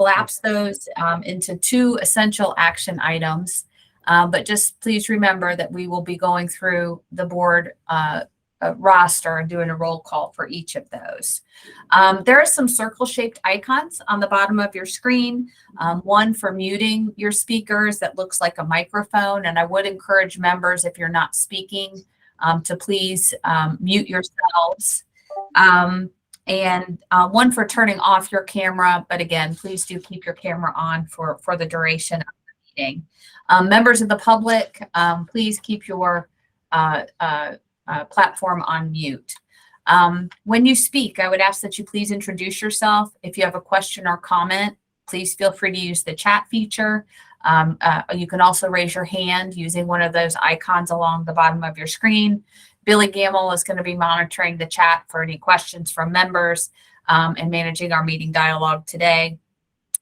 collapse those into 2 essential action items. But just please remember that we will be going through the board roster and doing a roll call for each of those. There are some circle-shaped icons on the bottom of your screen. One for muting your speakers that looks like a microphone, and I would encourage members, if you're not speaking, to please mute yourselves. And one for turning off your camera, but again, please do keep your camera on for the duration of the meeting. Members of the public, please keep your platform on mute. When you speak, I would ask that you please introduce yourself. If you have a question or comment, please feel free to use the chat feature. You can also raise your hand using one of those icons along the bottom of your screen. Billy Gamble is going to be monitoring the chat for any questions from members and managing our meeting dialogue today.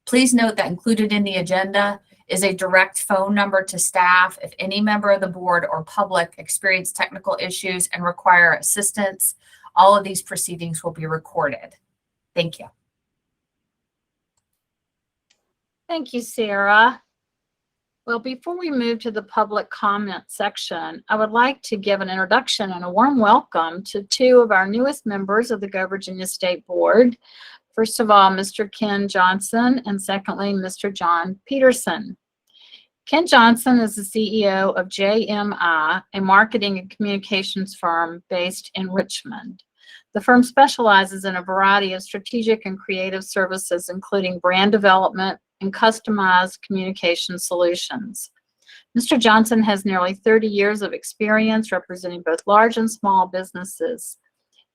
Please note that included in the agenda is a direct phone number to staff. If any member of the board or public experience technical issues and require assistance, all of these proceedings will be recorded. Thank you. Thank you, Sarah. Well, before we move to the public comment section, I would like to give an introduction and a warm welcome to 2 of our newest members of the GO Virginia State Board. First of all, Mr. Ken Johnson, and secondly, Mr. John Peterson. Ken Johnson is the CEO of JMI, a marketing and communications firm based in Richmond. The firm specializes in a variety of strategic and creative services, including brand development and customized communication solutions. Mr. Johnson has nearly 30 years of experience representing both large and small businesses.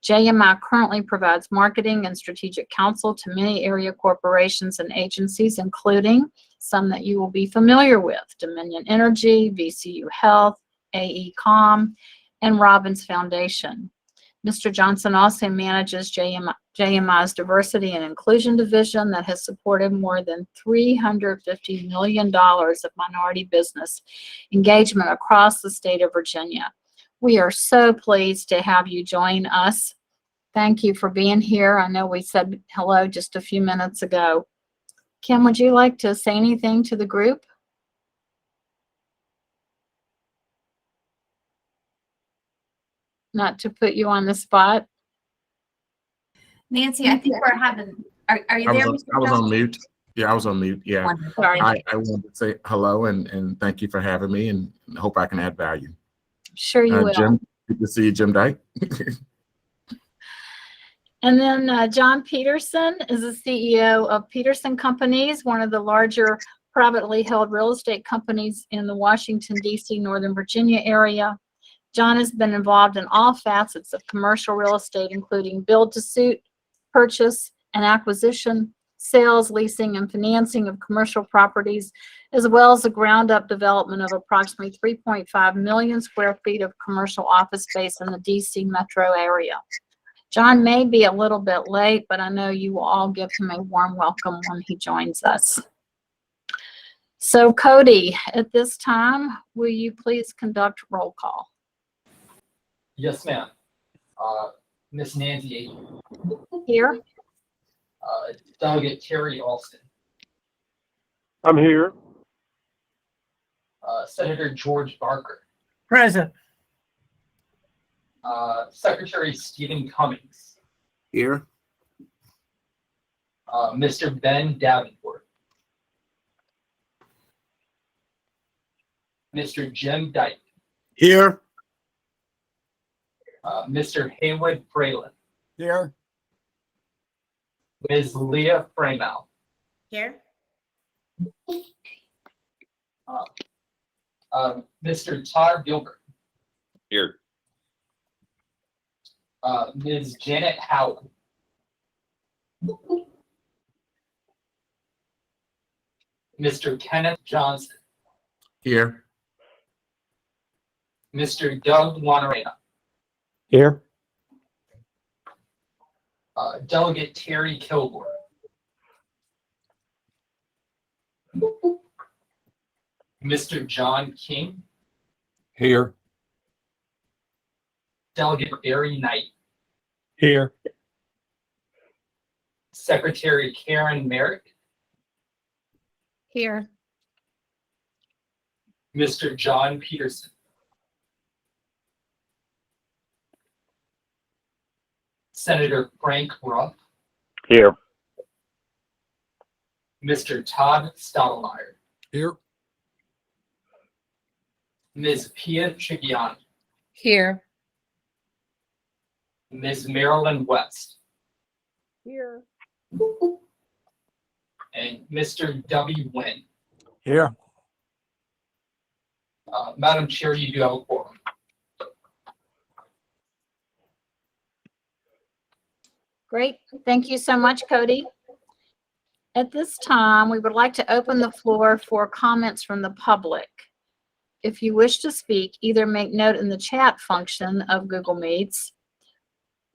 JMI currently provides marketing and strategic counsel to many area corporations and agencies, including some that you will be familiar with: Dominion Energy, VCU Health, AECom, and Robbins Foundation. Mr. Johnson also manages JMI's Diversity and Inclusion Division that has supported more than $350 million of minority business engagement across the state of Virginia. We are so pleased to have you join us. Thank you for being here. I know we said hello just a few minutes ago. Kim, would you like to say anything to the group? Not to put you on the spot. Nancy, I think we're having, are you there? I was on mute. Yeah, I was on mute. Yeah. Sorry. I wanted to say hello and thank you for having me, and hope I can add value. Sure you will. Jim, good to see you, Jim Dyke. And then John Peterson is the CEO of Peterson Companies, one of the larger privately held real estate companies in the Washington, D.C., Northern Virginia area. John has been involved in all facets of commercial real estate, including build-to-suit, purchase and acquisition, sales, leasing, and financing of commercial properties, as well as the ground-up development of approximately 3.5 million square feet of commercial office space in the D.C. metro area. John may be a little bit late, but I know you will all give him a warm welcome when he joins us. So Cody, at this time, will you please conduct roll call? Yes, ma'am. Miss Nancy Here. Delegate Terry Alston. I'm here. Senator George Barker. Present. Secretary Stephen Cummings. Here. Mr. Ben Davenport. Mr. Jim Dyke. Here. Mr. Haywood Fralin. Here. Ms. Leah Framal. Here. Mr. Todd Gilbert. Here. Ms. Janet Howell. Mr. Kenneth Johnson. Here. Mr. Doug Wanarena. Here. Delegate Terry Kilgore. Mr. John King. Here. Delegate Barry Knight. Here. Secretary Karen Merrick. Here. Mr. John Peterson, Senator Frank Ruff, Here. Mr. Todd Stottlemyre, Here. Ms. Pia Chigiani, Here. Ms. Marilyn West, Here. and Mr. W. Nguyen. Here. Madam Chair, you do have a quorum. Great. Thank you so much, Cody. At this time, we would like to open the floor for comments from the public. If you wish to speak, either make note in the chat function of Google Meets.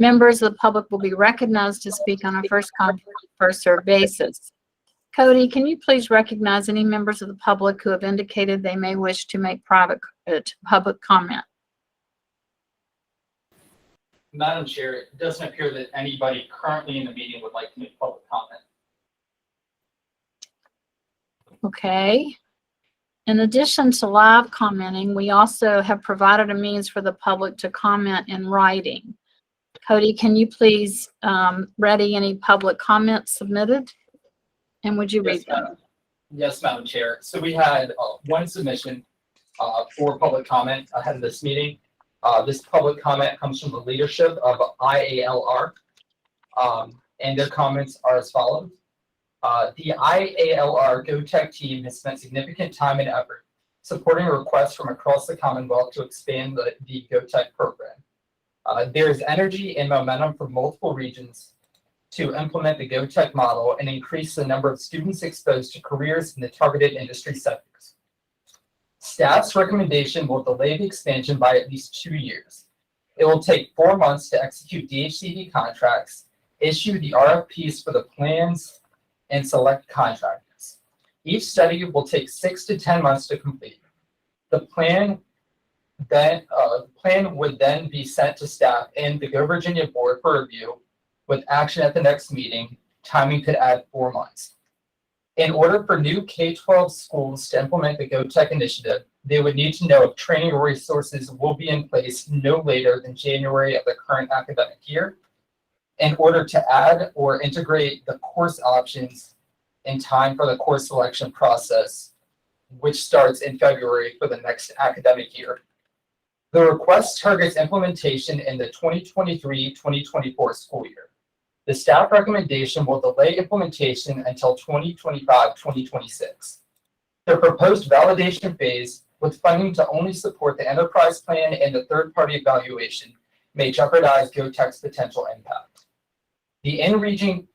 Members of the public will be recognized to speak on a first come, first served basis. Cody, can you please recognize any members of the public who have indicated they may wish to make public comment? Madam Chair, it doesn't appear that anybody currently in the meeting would like to make public comment. Okay. In addition to live commenting, we also have provided a means for the public to comment in writing. Cody, can you please ready any public comments submitted? And would you read them? Yes, Madam Chair. So we had one submission for public comment ahead of this meeting. This public comment comes from the leadership of IALR, and their comments are as follows. The IALR GoTech team has spent significant time and effort supporting requests from across the Commonwealth to expand the GoTech program. There is energy and momentum from multiple regions to implement the GoTech model and increase the number of students exposed to careers in the targeted industry sectors. Staff's recommendation will delay the expansion by at least 2 years. It will take 4 months to execute DHCD contracts, issue the RFPs for the plans, and select contractors. Each study will take 6 to 10 months to complete. The plan would then be sent to staff and the Go Virginia board for review, with action at the next meeting. Timing could add 4 months. In order for new K-12 schools to implement the GoTech initiative, they would need to know if training resources will be in place no later than January of the current academic year, in order to add or integrate the course options in time for the course selection process, which starts in February for the next academic year. The request targets implementation in the 2023-2024 school year. The staff recommendation will delay implementation until 2025-2026. The proposed validation phase, with funding to only support the enterprise plan and the third-party evaluation, may jeopardize GoTech's potential impact. The in-region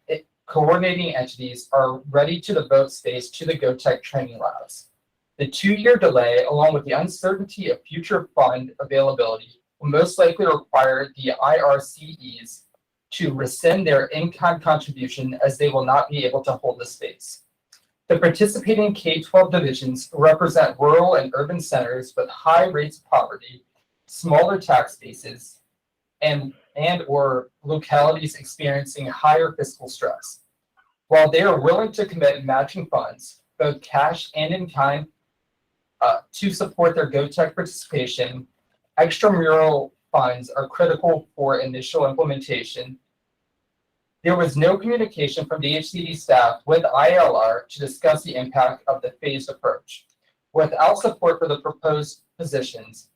coordinating entities are ready to devote space to the GoTech training labs. The 2-year delay, along with the uncertainty of future fund availability, will most likely require the IRCEs to rescind their in-kind contribution, as they will not be able to hold the space. The participating K-12 divisions represent rural and urban centers with high rates of poverty, smaller tax bases, and or localities experiencing higher fiscal stress. While they are willing to commit matching funds, both cash and in kind, to support their GoTech participation, extramural funds are critical for initial implementation. There was no communication from DHCD staff with ILR to discuss the impact of the phased approach. Without support for the proposed positions,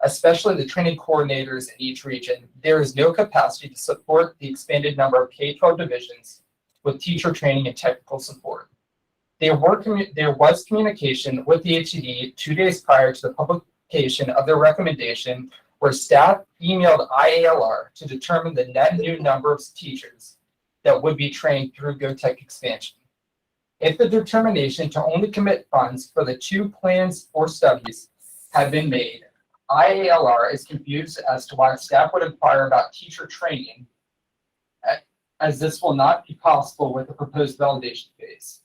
especially the training coordinators in each region, there is no capacity to support the expanded number of K-12 divisions with teacher training and technical support. There was communication with the DHCD 2 days prior to the publication of their recommendation, where staff emailed IALR to determine the net new number of teachers that would be trained through GoTech expansion. If the determination to only commit funds for the 2 plans or studies had been made, IALR is confused as to why staff would inquire about teacher training, as this will not be possible with the proposed validation phase.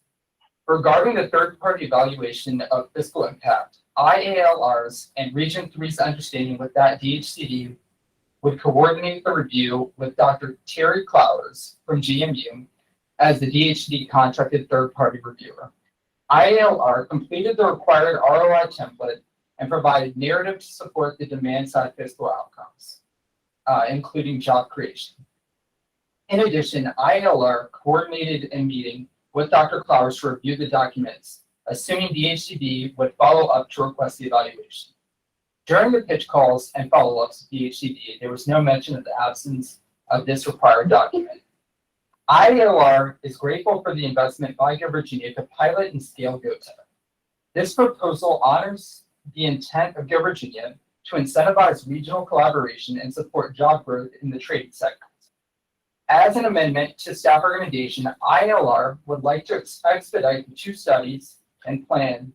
Regarding the third-party evaluation of fiscal impact, IALR's and Region 3's understanding with that DHCD would coordinate the review with Dr. Terry Clowers from GMU as the DHCD contracted third-party reviewer. IALR completed the required ROI template and provided narrative to support the demand side fiscal outcomes, including job creation. In addition, IALR coordinated a meeting with Dr. Clowers to review the documents, assuming DHCD would follow up to request the evaluation. During the pitch calls and follow-ups with DHCD, there was no mention of the absence of this required document. IALR is grateful for the investment by Virginia to pilot and scale GOVA. This proposal honors the intent of Virginia to incentivize regional collaboration and support job growth in the trade sector. As an amendment to staff recommendation, ILR would like to expedite the 2 studies and plan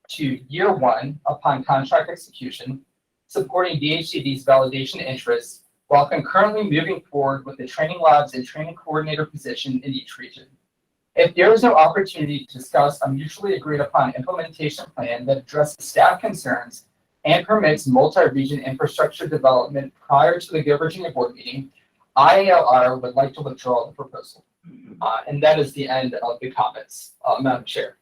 to year 1 upon contract execution, supporting DHCD's validation interests while concurrently moving forward with the training labs and training coordinator position in each region. If there is no opportunity to discuss a mutually agreed upon implementation plan that addresses staff concerns and permits multi-region infrastructure development prior to the Virginia board meeting, IALR would like to withdraw the proposal. And that is the end of the comments, Madam Chair.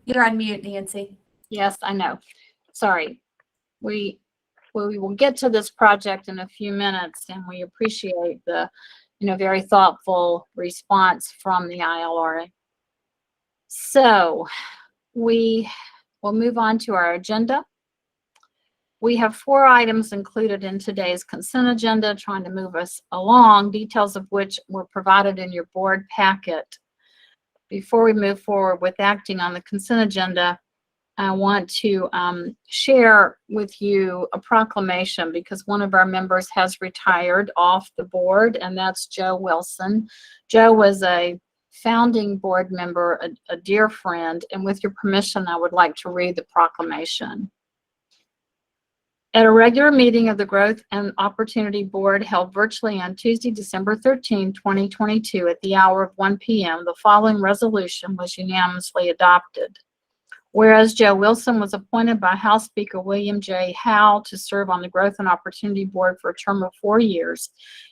You're on mute, Nancy. Yes, I know. Sorry. We will get to this project in a few minutes, and we appreciate the, very thoughtful response from the ILRA. So we will move on to our agenda. We have 4 items included in today's consent agenda, trying to move us along, details of which were provided in your board packet. Before we move forward with acting on the consent agenda, I want to share with you a proclamation, because one of our members has retired off the board, and that's Joe Wilson. Joe was a founding board member, a dear friend, and with your permission, I would like to read the proclamation. At a regular meeting of the Growth and Opportunity Board held virtually on Tuesday, December 13, 2022 at the hour of 1 p.m., the following resolution was unanimously adopted. Whereas Joe Wilson was appointed by House Speaker William J. Howe to serve on the Growth and Opportunity Board for a term of 4 years,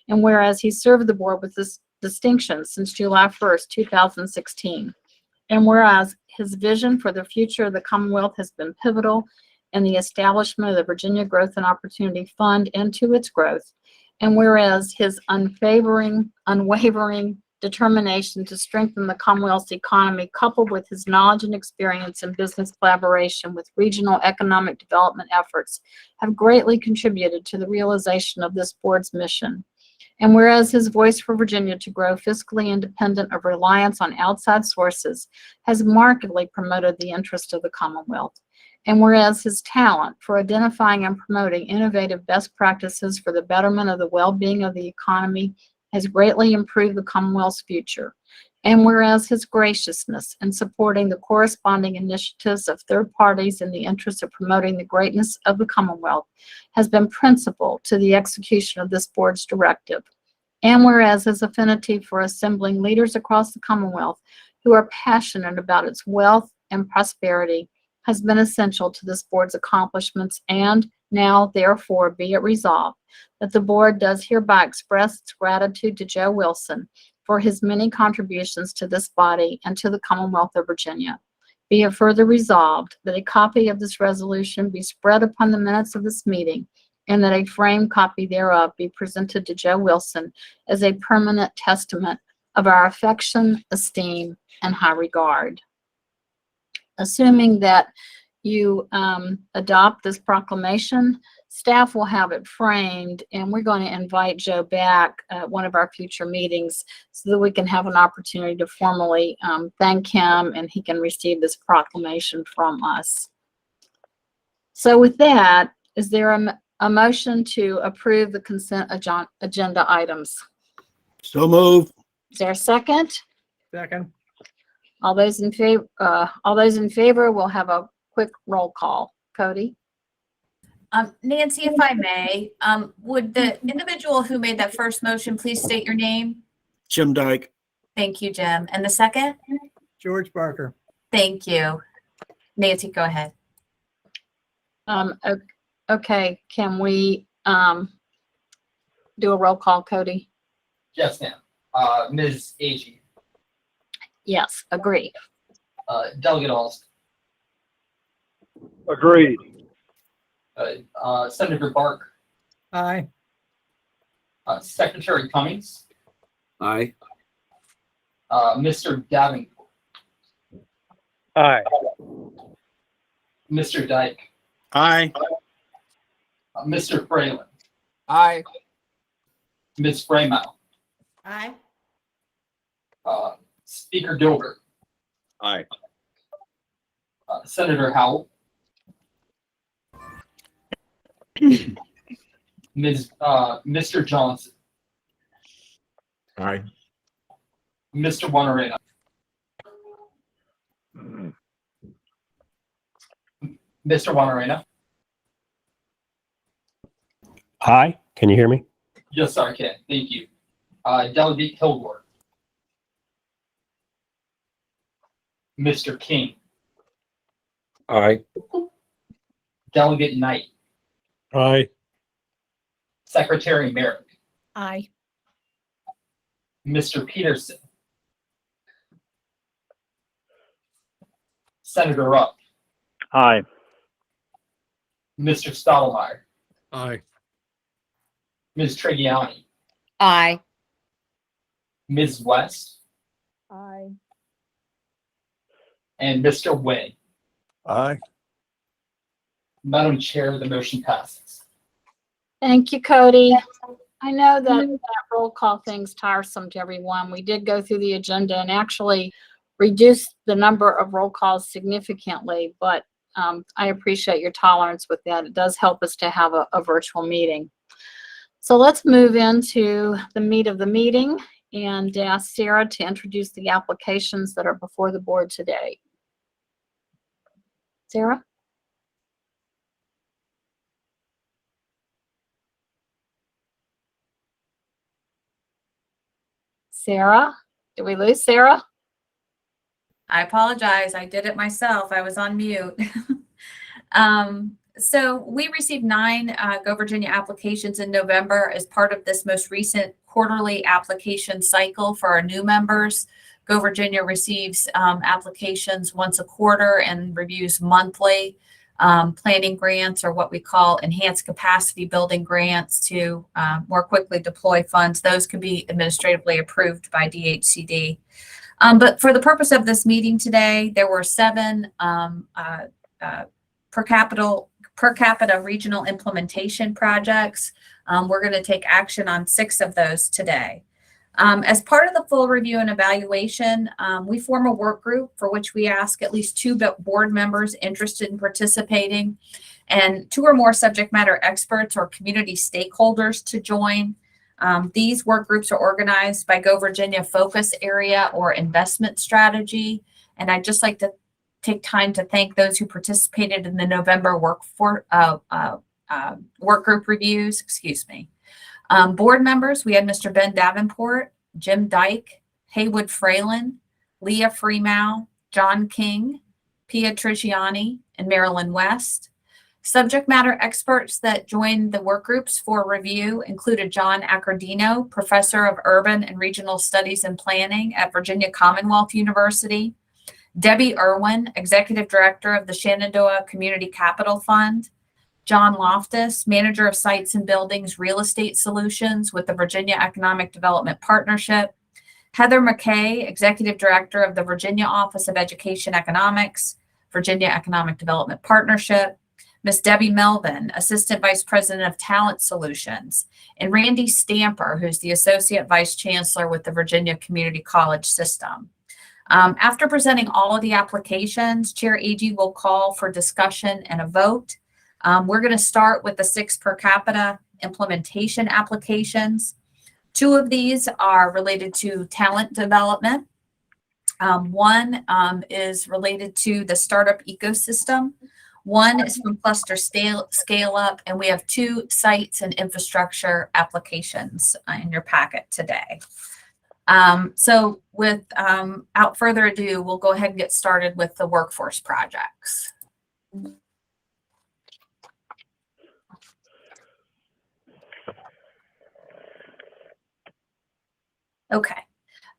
and whereas he served the board with this distinction since July 1st, 2016, and whereas his vision for the future of the Commonwealth has been pivotal in the establishment of the Virginia Growth and Opportunity Fund and to its growth, and whereas his unwavering determination to strengthen the Commonwealth's economy, coupled with his knowledge and experience in business collaboration with regional economic development efforts, have greatly contributed to the realization of this board's mission. And whereas his voice for Virginia to grow fiscally independent of reliance on outside sources has markedly promoted the interest of the Commonwealth. And whereas his talent for identifying and promoting innovative best practices for the betterment of the well-being of the economy has greatly improved the Commonwealth's future. And whereas his graciousness in supporting the corresponding initiatives of third parties in the interest of promoting the greatness of the Commonwealth has been principal to the execution of this board's directive. And whereas his affinity for assembling leaders across the Commonwealth who are passionate about its wealth and prosperity has been essential to this board's accomplishments, and now, therefore, be it resolved that the board does hereby express its gratitude to Joe Wilson for his many contributions to this body and to the Commonwealth of Virginia. Be it further resolved that a copy of this resolution be spread upon the minutes of this meeting, and that a framed copy thereof be presented to Joe Wilson as a permanent testament of our affection, esteem, and high regard. Assuming that you adopt this proclamation, staff will have it framed, and we're going to invite Joe back at one of our future meetings so that we can have an opportunity to formally thank him, and he can receive this proclamation from us. So with that, is there a motion to approve the consent agenda items? So moved. Is there a second? Second. All those in favor will have a quick roll call. Cody? Nancy, if I may, would the individual who made that first motion please state your name? Jim Dyke. Thank you, Jim. And the second? George Barker. Thank you. Nancy, go ahead. Okay, can we do a roll call, Cody? Yes, ma'am. Ms. Agee, Yes, agree. Delegate Alston, Agreed. Senator Barker, Aye. Secretary Cummings, Aye. Mr. Davenport, Aye. Mr. Dyke, Aye. Mr. Fralin, Aye. Ms. Freymouth, Aye. Speaker Gilbert, Aye. Senator Howell, Mr. Johnson, Aye. Mr. Wanarena, Mr. Wanarena. Hi, can you hear me? Yes, sir, I can. Thank you. Delegate Kilgore, Mr. King, Aye. Delegate Knight, Aye. Secretary Merrick, Aye. Mr. Peterson, Senator Rupp, Aye. Mr. Stottlemyre, Aye. Ms. Trigiani, Aye. Ms. West, Aye. and Mr. Wynn. Aye. Madam Chair, the motion passes. Thank you, Cody. I know that roll call thing's tiresome to everyone. We did go through the agenda and actually reduce the number of roll calls significantly, but I appreciate your tolerance with that. It does help us to have a virtual meeting. So let's move into the meat of the meeting and ask Sarah to introduce the applications that are before the board today. Sarah? Sarah? Did we lose Sarah? I apologize. I did it myself. I was on mute. So we received 9 Go Virginia applications in November as part of this most recent quarterly application cycle for our new members. Go Virginia receives applications once a quarter and reviews monthly. Planning grants, or what we call enhanced capacity building grants, to more quickly deploy funds. Those can be administratively approved by DHCD. But for the purpose of this meeting today, there were 7 per capita regional implementation projects. We're going to take action on 6 of those today. As part of the full review and evaluation, we form a work group for which we ask at least 2 board members interested in participating and 2 or more subject matter experts or community stakeholders to join. These work groups are organized by Go Virginia focus area or investment strategy. And I'd just like to take time to thank those who participated in the November work group reviews. Board members, we had Mr. Ben Davenport, Jim Dyke, Haywood Fralin, Leah Freemow, John King, Pia Trigiani, and Marilyn West. Subject matter experts that joined the work groups for review included John Accordino, Professor of Urban and Regional Studies and Planning at Virginia Commonwealth University, Debbie Irwin, Executive Director of the Shenandoah Community Capital Fund, John Loftus, Manager of Sites and Buildings Real Estate Solutions with the Virginia Economic Development Partnership, Heather McKay, Executive Director of the Virginia Office of Education Economics, Virginia Economic Development Partnership, Ms. Debbie Melvin, Assistant Vice President of Talent Solutions, and Randy Stamper, who's the Associate Vice Chancellor with the Virginia Community College System. After presenting all of the applications, Chair Agee will call for discussion and a vote. We're going to start with the 6 per capita implementation applications. 2 of these are related to talent development. One is related to the startup ecosystem. One is from Cluster Scale Up, and we have 2 sites and infrastructure applications in your packet today. So without further ado, we'll go ahead and get started with the workforce projects. Okay.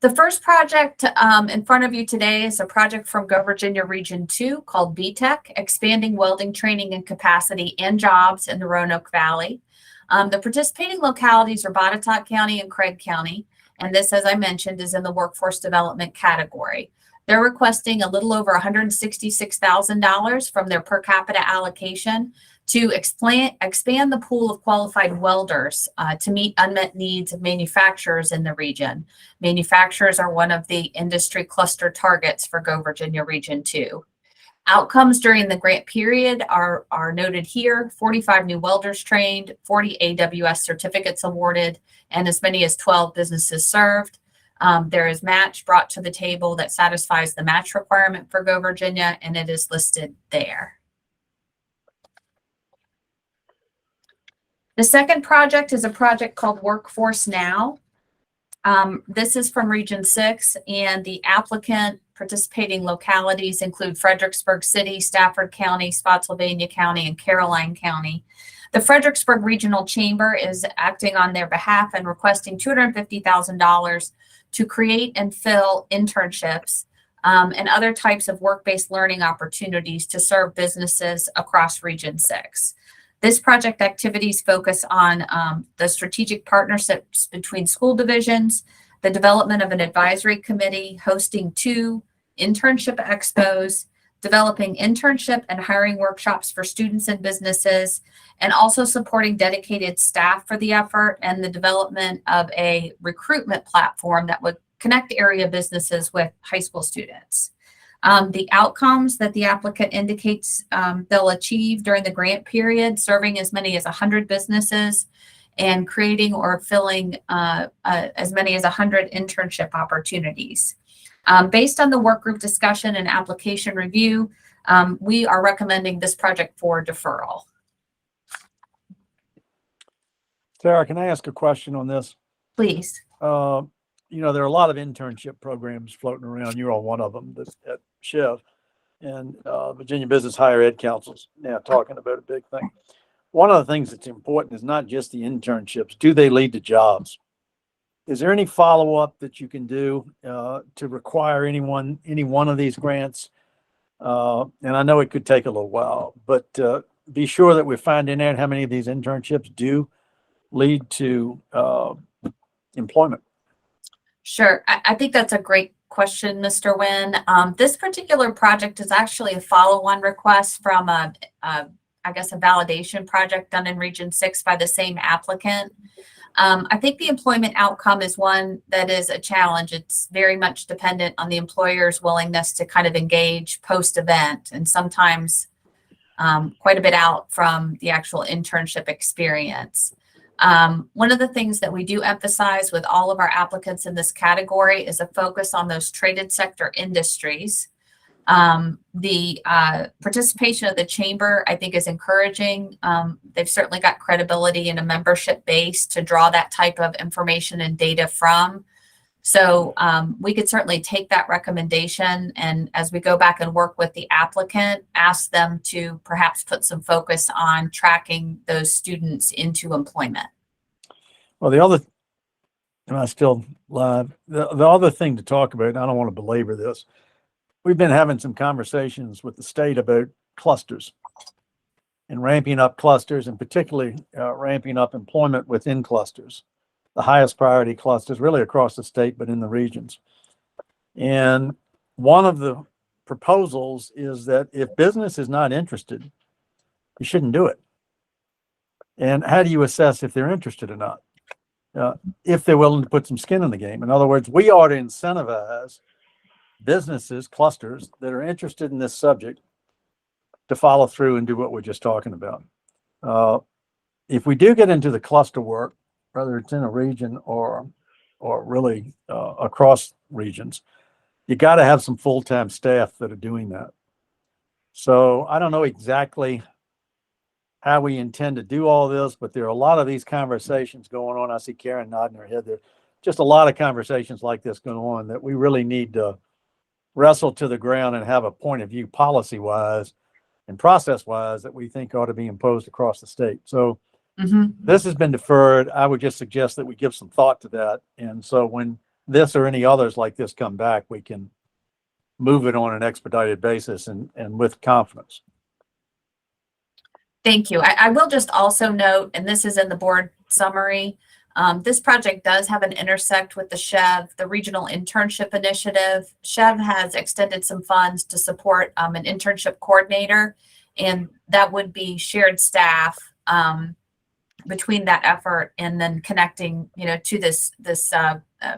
The first project in front of you today is a project from Go Virginia Region 2 called BTEC, Expanding Welding Training and Capacity and Jobs in the Roanoke Valley. The participating localities are Botetourt County and Craig County, and this, as I mentioned, is in the workforce development category. They're requesting a little over $166,000 from their per capita allocation to expand the pool of qualified welders to meet unmet needs of manufacturers in the region. Manufacturers are one of the industry cluster targets for Go Virginia Region 2. Outcomes during the grant period are noted here: 45 new welders trained, 40 AWS certificates awarded, and as many as 12 businesses served. There is match brought to the table that satisfies the match requirement for Go Virginia, and it is listed there. The second project is a project called Workforce Now. This is from Region 6, and the applicant participating localities include Fredericksburg City, Stafford County, Spotsylvania County, and Caroline County. The Fredericksburg Regional Chamber is acting on their behalf and requesting $250,000 to create and fill internships and other types of work-based learning opportunities to serve businesses across Region 6. This project activities focus on the strategic partnerships between school divisions, the development of an advisory committee, hosting 2 internship expos, developing internship and hiring workshops for students and businesses, and also supporting dedicated staff for the effort and the development of a recruitment platform that would connect area businesses with high school students. The outcomes that the applicant indicates they'll achieve during the grant period, serving as many as 100 businesses and creating or filling as many as 100 internship opportunities. Based on the work group discussion and application review, we are recommending this project for deferral. Sarah, can I ask a question on this? Please. You know, there are a lot of internship programs floating around. You're on one of them at Chev, and Virginia Business Higher Ed Council's now talking about a big thing. One of the things that's important is not just the internships. Do they lead to jobs? Is there any follow-up that you can do to require any one of these grants? And I know it could take a little while, but be sure that we're finding out how many of these internships do lead to employment. Sure. I think that's a great question, Mr. Wynn. This particular project is actually a follow-on request from I guess a validation project done in Region 6 by the same applicant. I think the employment outcome is one that is a challenge. It's very much dependent on the employer's willingness to kind of engage post-event, and sometimes quite a bit out from the actual internship experience. One of the things that we do emphasize with all of our applicants in this category is a focus on those traded sector industries. The participation of the chamber, I think, is encouraging. They've certainly got credibility and a membership base to draw that type of information and data from. So we could certainly take that recommendation, and as we go back and work with the applicant, ask them to perhaps put some focus on tracking those students into employment. Well, the other, and I still live, the other thing to talk about, and I don't want to belabor this, we've been having some conversations with the state about clusters and ramping up clusters, and particularly ramping up employment within clusters, the highest priority clusters really across the state, but in the regions. And one of the proposals is that if business is not interested, you shouldn't do it. And how do you assess if they're interested or not? If they're willing to put some skin in the game. In other words, we ought to incentivize businesses, clusters that are interested in this subject to follow through and do what we're just talking about. If we do get into the cluster work, whether it's in a region or really across regions, you got to have some full-time staff that are doing that. So I don't know exactly how we intend to do all this, but there are a lot of these conversations going on. I see Karen nodding her head there. Just a lot of conversations like this going on that we really need to wrestle to the ground and have a point of view policy-wise and process-wise that we think ought to be imposed across the state. So this has been deferred. I would just suggest that we give some thought to that. And so when this or any others like this come back, we can move it on an expedited basis and with confidence. Thank you. I will just also note, and this is in the board summary, this project does have an intersect with the SHEV, the Regional Internship Initiative. SHEV has extended some funds to support an internship coordinator, and that would be shared staff between that effort and then connecting, to this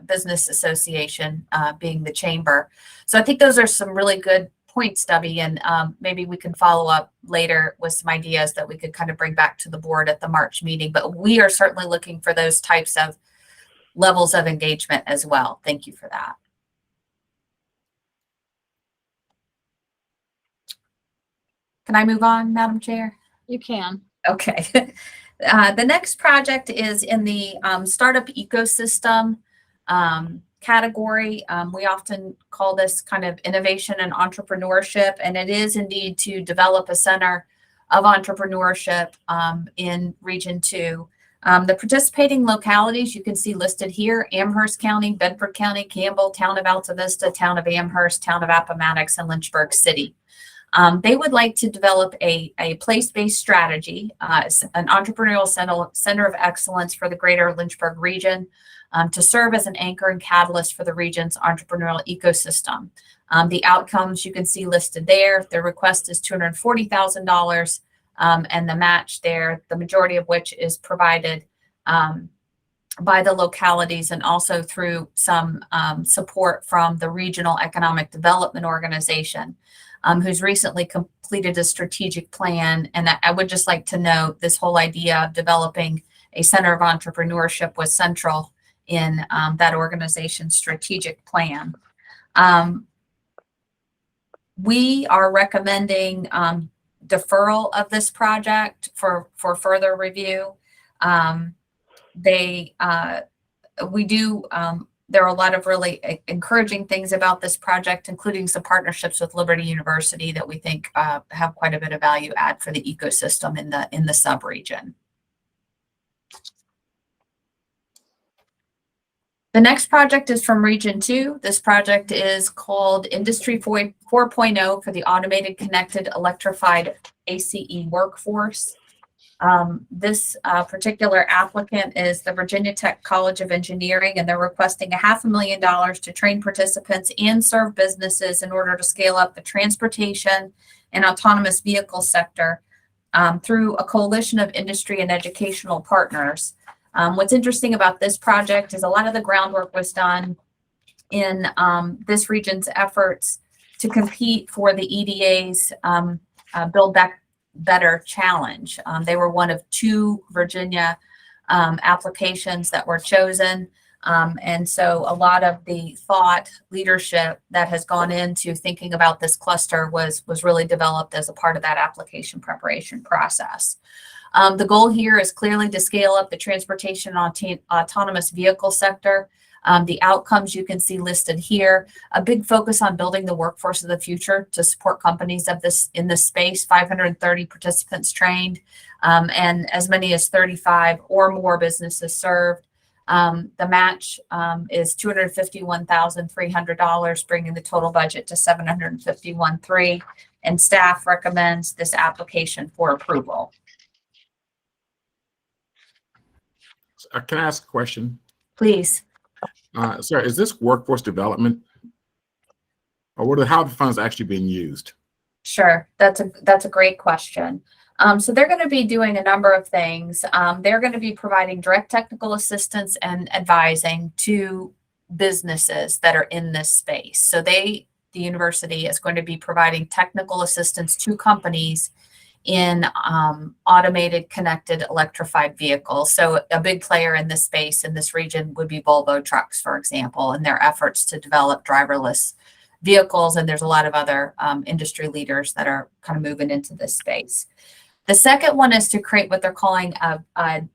business association, being the chamber. So I think those are some really good points, Debbie, and maybe we can follow up later with some ideas that we could kind of bring back to the board at the March meeting. But we are certainly looking for those types of levels of engagement as well. Thank you for that. Can I move on, Madam Chair? You can. Okay. The next project is in the startup ecosystem category. We often call this kind of innovation and entrepreneurship, and it is indeed to develop a center of entrepreneurship in Region 2. The participating localities you can see listed here: Amherst County, Bedford County, Campbell, Town of Alta Vista, Town of Amherst, Town of Appomattox, and Lynchburg City. They would like to develop a place-based strategy, an entrepreneurial center of excellence for the greater Lynchburg region, to serve as an anchor and catalyst for the region's entrepreneurial ecosystem. The outcomes you can see listed there. Their request is $240,000, and the match there, the majority of which is provided by the localities and also through some support from the Regional Economic Development Organization, who's recently completed a strategic plan. And I would just like to note this whole idea of developing a center of entrepreneurship was central in that organization's strategic plan. We are recommending deferral of this project for further review. There are a lot of really encouraging things about this project, including some partnerships with Liberty University that we think have quite a bit of value add for the ecosystem in the sub-region. The next project is from Region 2. This project is called Industry 4.0 for the Automated Connected Electrified ACE Workforce. This particular applicant is the Virginia Tech College of Engineering, and they're requesting $500,000 to train participants and serve businesses in order to scale up the transportation and autonomous vehicle sector through a coalition of industry and educational partners. What's interesting about this project is a lot of the groundwork was done in this region's efforts to compete for the EDA's Build Back Better challenge. They were one of 2 Virginia applications that were chosen. And so a lot of the thought leadership that has gone into thinking about this cluster was really developed as a part of that application preparation process. The goal here is clearly to scale up the transportation autonomous vehicle sector. The outcomes you can see listed here: a big focus on building the workforce of the future to support companies in this space, 530 participants trained, and as many as 35 or more businesses served. The match is $251,300, bringing the total budget to $751,300, and staff recommends this application for approval. Can I ask a question? Please. Sir, is this workforce development, or how are the funds actually being used? Sure, that's a great question. So they're going to be doing a number of things. They're going to be providing direct technical assistance and advising to businesses that are in this space. So the university is going to be providing technical assistance to companies in automated, connected, electrified vehicles. So a big player in this space in this region would be Volvo Trucks, for example, in their efforts to develop driverless vehicles. And there's a lot of other industry leaders that are kind of moving into this space. The second one is to create what they're calling a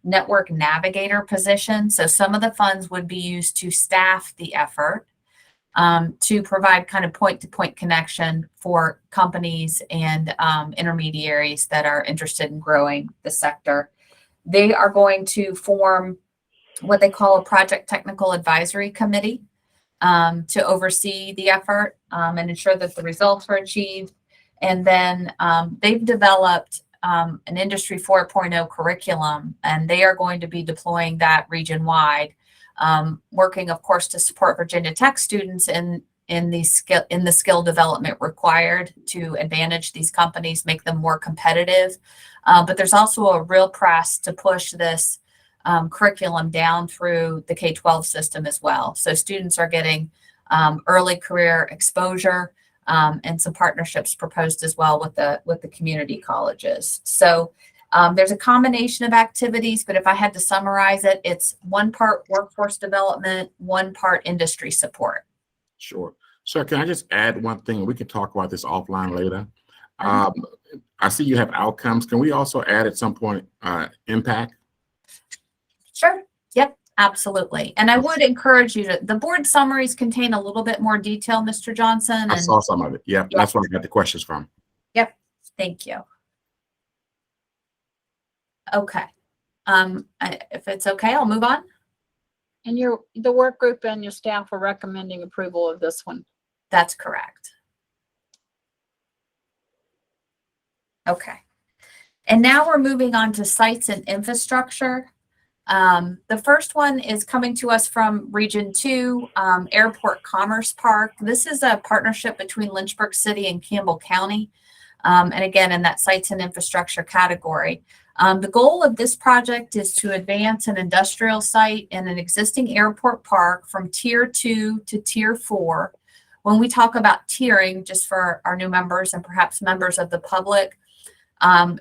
network navigator position. So some of the funds would be used to staff the effort, to provide kind of point-to-point connection for companies and intermediaries that are interested in growing the sector. They are going to form what they call a project technical advisory committee. to oversee the effort and ensure that the results are achieved. And then they've developed an Industry 4.0 curriculum, and they are going to be deploying that region-wide, working, of course, to support Virginia Tech students in the skill development required to advantage these companies, make them more competitive. But there's also a real press to push this curriculum down through the K-12 system as well. So students are getting early career exposure, and some partnerships proposed as well with the community colleges. So there's a combination of activities, but if I had to summarize it, it's one part workforce development, one part industry support. Sure. Sir, can I just add one thing? We can talk about this offline later. I see you have outcomes. Can we also add at some point impact? Sure. Yep, absolutely. And I would encourage you the board summaries contain a little bit more detail, Mr. Johnson. I And saw some of it. Yeah, that's where I got the questions from. yep, thank you. Okay. If it's okay, I'll move on. And the work group and your staff are recommending approval of this one. That's correct. Okay. And now we're moving on to sites and infrastructure. The first one is coming to us from Region 2, Airport Commerce Park. This is a partnership between Lynchburg City and Campbell County. And again, in that sites and infrastructure category. The goal of this project is to advance an industrial site in an existing airport park from Tier 2 to Tier 4. When we talk about tiering, just for our new members and perhaps members of the public,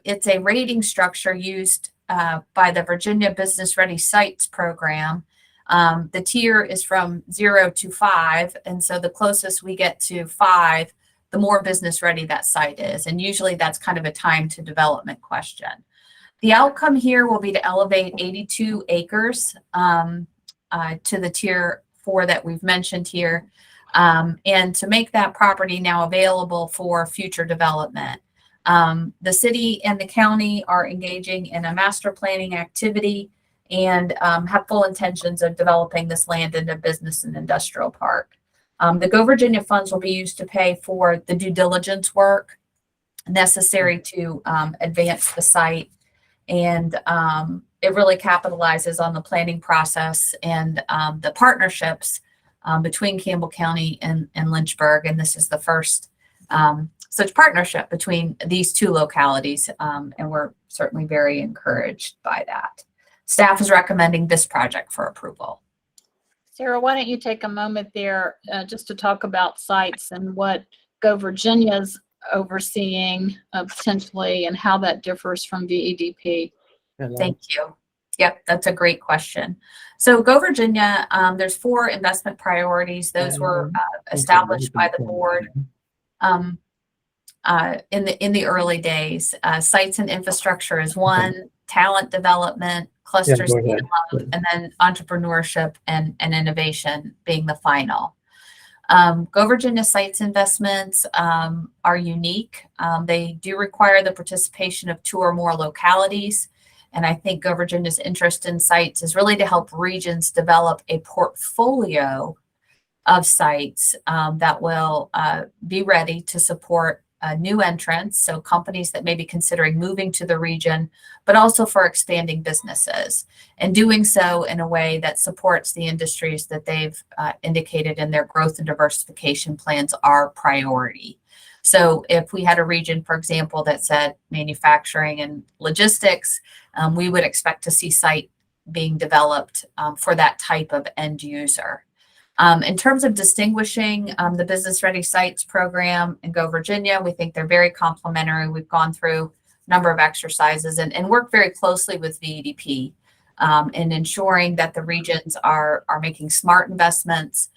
it's a rating structure used by the Virginia Business Ready Sites program. The tier is from 0 to 5, and so the closest we get to 5, the more business ready that site is. And usually that's kind of a time to development question. The outcome here will be to elevate 82 acres to the Tier 4 that we've mentioned here, and to make that property now available for future development. The city and the county are engaging in a master planning activity and have full intentions of developing this land into business and industrial park. The Go Virginia funds will be used to pay for the due diligence work necessary to advance the site. And it really capitalizes on the planning process and the partnerships between Campbell County and Lynchburg. And this is the first such partnership between these two localities. And we're certainly very encouraged by that. Staff is recommending this project for approval. Sarah, why don't you take a moment there just to talk about sites and what Go Virginia's overseeing potentially and how that differs from VEDP. Thank you. Yep, that's a great question. So Go Virginia, there's 4 investment priorities. Those were established by the board in the early days. Sites and infrastructure is one, talent development, clusters being loved, and then entrepreneurship and innovation being the final. Go Virginia sites investments are unique. They do require the participation of 2 or more localities. And I think Go Virginia's interest in sites is really to help regions develop a portfolio of sites that will be ready to support new entrants, so companies that may be considering moving to the region, but also for expanding businesses, and doing so in a way that supports the industries that they've indicated in their growth and diversification plans are priority. So if we had a region, for example, that said manufacturing and logistics, we would expect to see site being developed for that type of end user. In terms of distinguishing the Business Ready Sites program and Go Virginia, we think they're very complementary. We've gone through a number of exercises and worked very closely with VEDP in ensuring that the regions are making smart investments.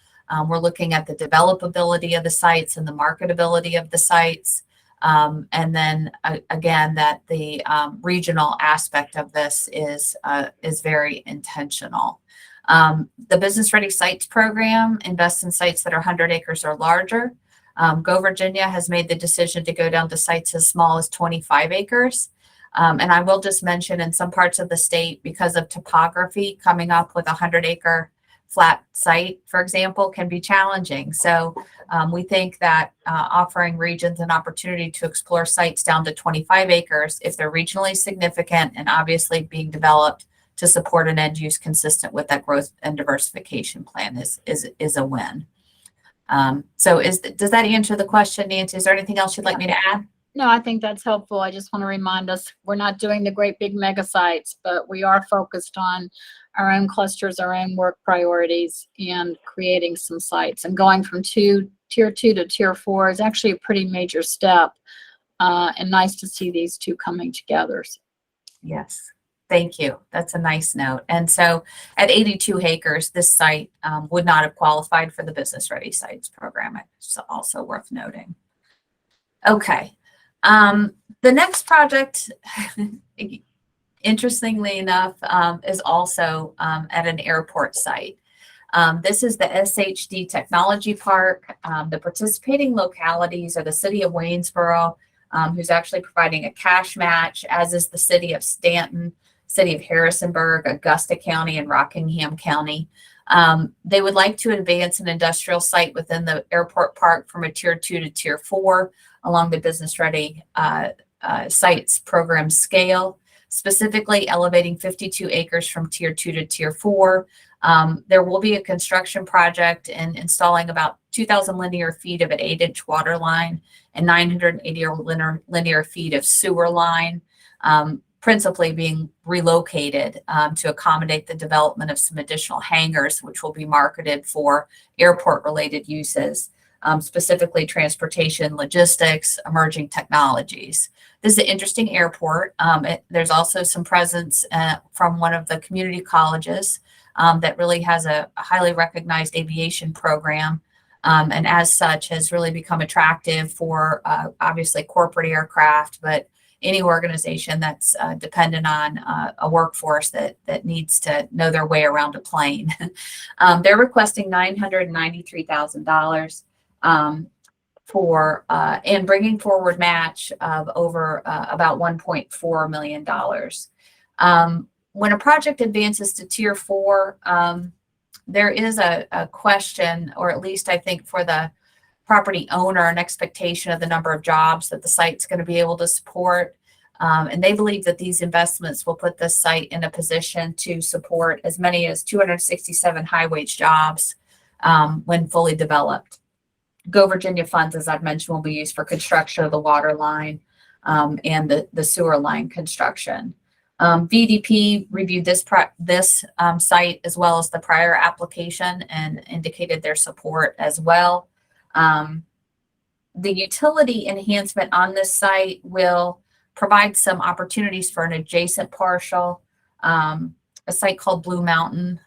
We're looking at the developability of the sites and the marketability of the sites. And then again, that the regional aspect of this is very intentional. The Business Ready Sites program invests in sites that are 100 acres or larger. Go Virginia has made the decision to go down to sites as small as 25 acres. And I will just mention in some parts of the state, because of topography, coming up with a 100-acre flat site, for example, can be challenging. So we think that offering regions an opportunity to explore sites down to 25 acres, if they're regionally significant and obviously being developed to support an end use consistent with that growth and diversification plan, is a win. So does that answer the question, Nancy? Is there anything else you'd like me to add? No, I think that's helpful. I just want to remind us, we're not doing the great big mega sites, but we are focused on our own clusters, our own work priorities, and creating some sites. And going from tier 2 to tier 4 is actually a pretty major step. And nice to see these two coming together. Yes. Thank you. That's a nice note. And so at 82 acres, this site would not have qualified for the Business Ready Sites program. It's also worth noting. Okay. The next project, interestingly enough, is also at an airport site. This is the SHD Technology Park. The participating localities are the city of Waynesboro, who's actually providing a cash match, as is the city of Stanton, city of Harrisonburg, Augusta County, and Rockingham County. They would like to advance an industrial site within the airport park from a tier 2 to tier 4 along the Business Ready Sites program scale, specifically elevating 52 acres from tier 2 to tier 4. There will be a construction project and installing about 2,000 linear feet of an 8-inch water line and 980 linear feet of sewer line, principally being relocated to accommodate the development of some additional hangars, which will be marketed for airport-related uses, specifically transportation, logistics, emerging technologies. This is an interesting airport. There's also some presence from one of the community colleges that really has a highly recognized aviation program, and as such has really become attractive for obviously corporate aircraft, but any organization that's dependent on a workforce that needs to know their way around a plane. They're requesting $993,000 for and bringing forward match of over about $1.4 million. When a project advances to tier 4, there is a question, or at least I think for the property owner, an expectation of the number of jobs that the site's going to be able to support. And they believe that these investments will put this site in a position to support as many as 267 high-wage jobs when fully developed. Go Virginia funds, as I've mentioned, will be used for construction of the water line and the sewer line construction. VDP reviewed this site as well as the prior application and indicated their support as well. The utility enhancement on this site will provide some opportunities for an adjacent parcel, a site called Blue Mountain,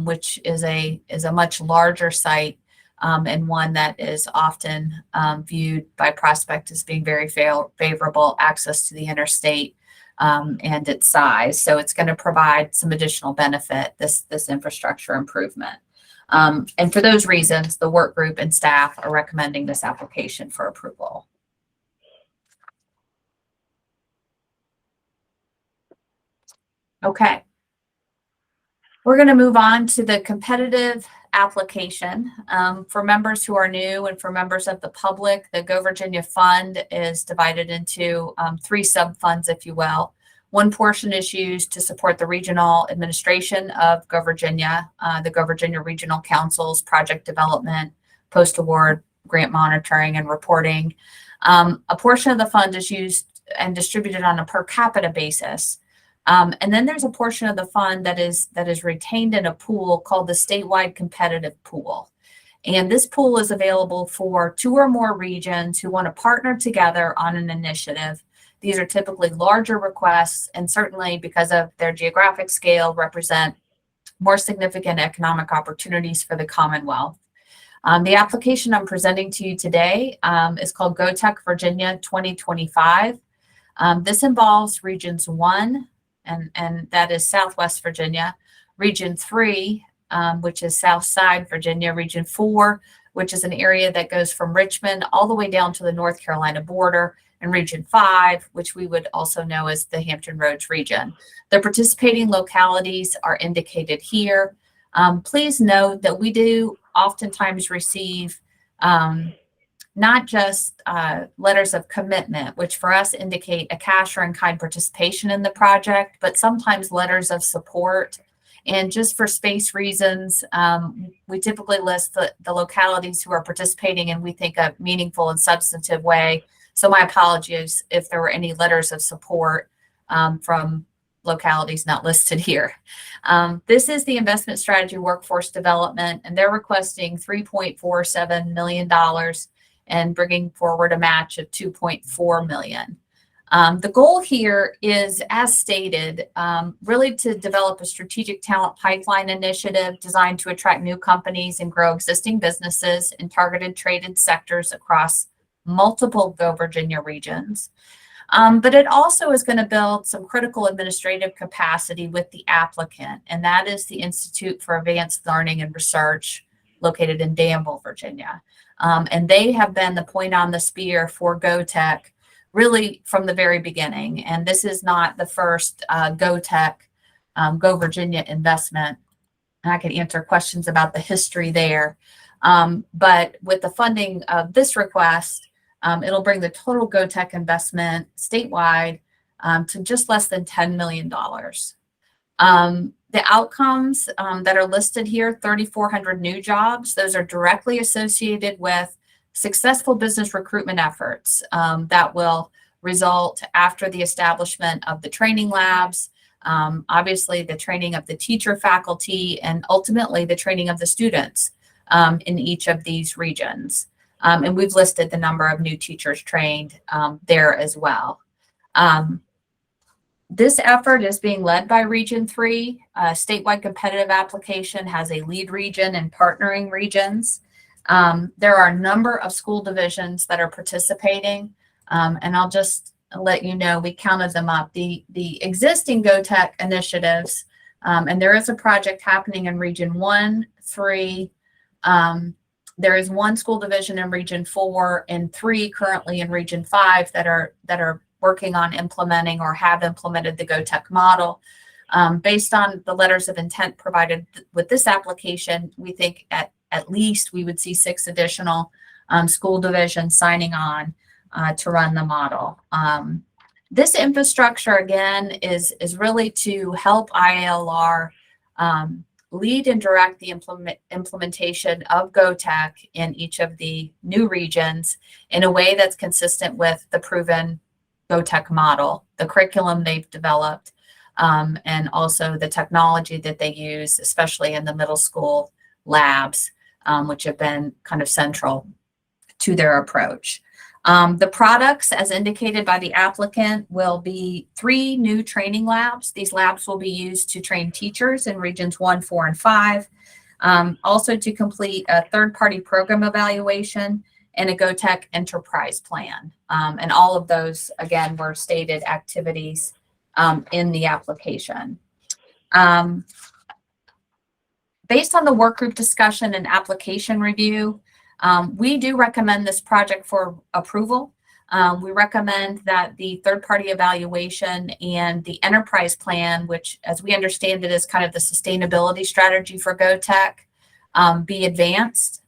which is a much larger site and one that is often viewed by prospects as being very favorable access to the interstate and its size. So it's going to provide some additional benefit, this infrastructure improvement. And for those reasons, the work group and staff are recommending this application for approval. Okay. We're going to move on to the competitive application. For members who are new and for members of the public, the Go Virginia Fund is divided into 3 sub-funds, if you will. One portion is used to support the regional administration of Go Virginia, the Go Virginia Regional Council's project development, post-award grant monitoring and reporting. A portion of the fund is used and distributed on a per capita basis. And then there's a portion of the fund that is retained in a pool called the statewide competitive pool. And this pool is available for 2 or more regions who want to partner together on an initiative. These are typically larger requests, and certainly because of their geographic scale, represent more significant economic opportunities for the Commonwealth. The application I'm presenting to you today is called GoTech Virginia 2025. This involves regions 1, and that is Southwest Virginia, region 3, which is Southside Virginia, region 4, which is an area that goes from Richmond all the way down to the North Carolina border, and region 5, which we would also know as the Hampton Roads region. The participating localities are indicated here. Please note that we do oftentimes receive not just letters of commitment, which for us indicate a cash or in-kind participation in the project, but sometimes letters of support. And just for space reasons, we typically list the localities who are participating in, we think, a meaningful and substantive way. So my apologies if there were any letters of support from localities not listed here. This is the investment strategy workforce development, and they're requesting $3.47 million and bringing forward a match of $2.4 million. The goal here is, as stated, really to develop a strategic talent pipeline initiative designed to attract new companies and grow existing businesses in targeted traded sectors across multiple Go Virginia regions. But it also is going to build some critical administrative capacity with the applicant, and that is the Institute for Advanced Learning and Research located in Danville, Virginia. And they have been the point on the spear for GoTech really from the very beginning. And this is not the first GoTech, Go Virginia investment. And I can answer questions about the history there. But with the funding of this request, it'll bring the total GoTech investment statewide to just less than $10 million. The outcomes that are listed here, 3,400 new jobs, those are directly associated with successful business recruitment efforts that will result after the establishment of the training labs, obviously the training of the teacher faculty, and ultimately the training of the students in each of these regions. And we've listed the number of new teachers trained there as well. This effort is being led by Region 3. Statewide competitive application has a lead region and partnering regions. There are a number of school divisions that are participating, and I'll just let you know, we counted them up. The existing GoTech initiatives, and there is a project happening in Region 1, 3. There is one school division in Region 4 and 3 currently in Region 5 that are working on implementing or have implemented the GoTech model. Based on the letters of intent provided with this application, we think at least we would see 6 additional school divisions signing on to run the model. This infrastructure, again, is really to help IALR lead and direct the implementation of GoTech in each of the new regions in a way that's consistent with the proven GoTech model, the curriculum they've developed, and also the technology that they use, especially in the middle school labs, which have been kind of central to their approach. The products, as indicated by the applicant, will be 3 new training labs. These labs will be used to train teachers in Regions 1, 4, and 5, also to complete a third-party program evaluation and a GoTech enterprise plan. And all of those, again, were stated activities in the application. Based on the work group discussion and application review, we do recommend this project for approval. We recommend that the third-party evaluation and the enterprise plan, which, as we understand it, is kind of the sustainability strategy for GoTech, be advanced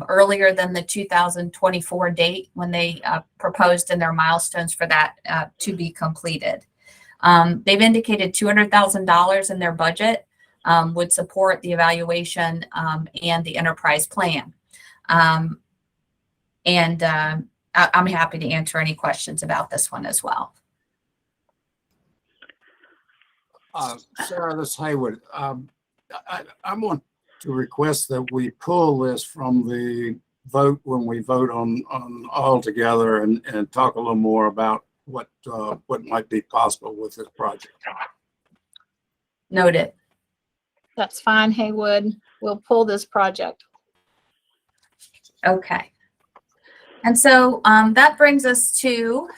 earlier than the 2024 date when they proposed in their milestones for that to be completed. They've indicated $200,000 in their budget would support the evaluation and the enterprise plan. I'm happy to answer any questions about this one as well. Sarah, this is Haywood. I want to request that we pull this from the vote when we vote on all together and talk a little more about what might be possible with this project. Noted. That's fine, Haywood. We'll pull this project. Okay. And so that brings us to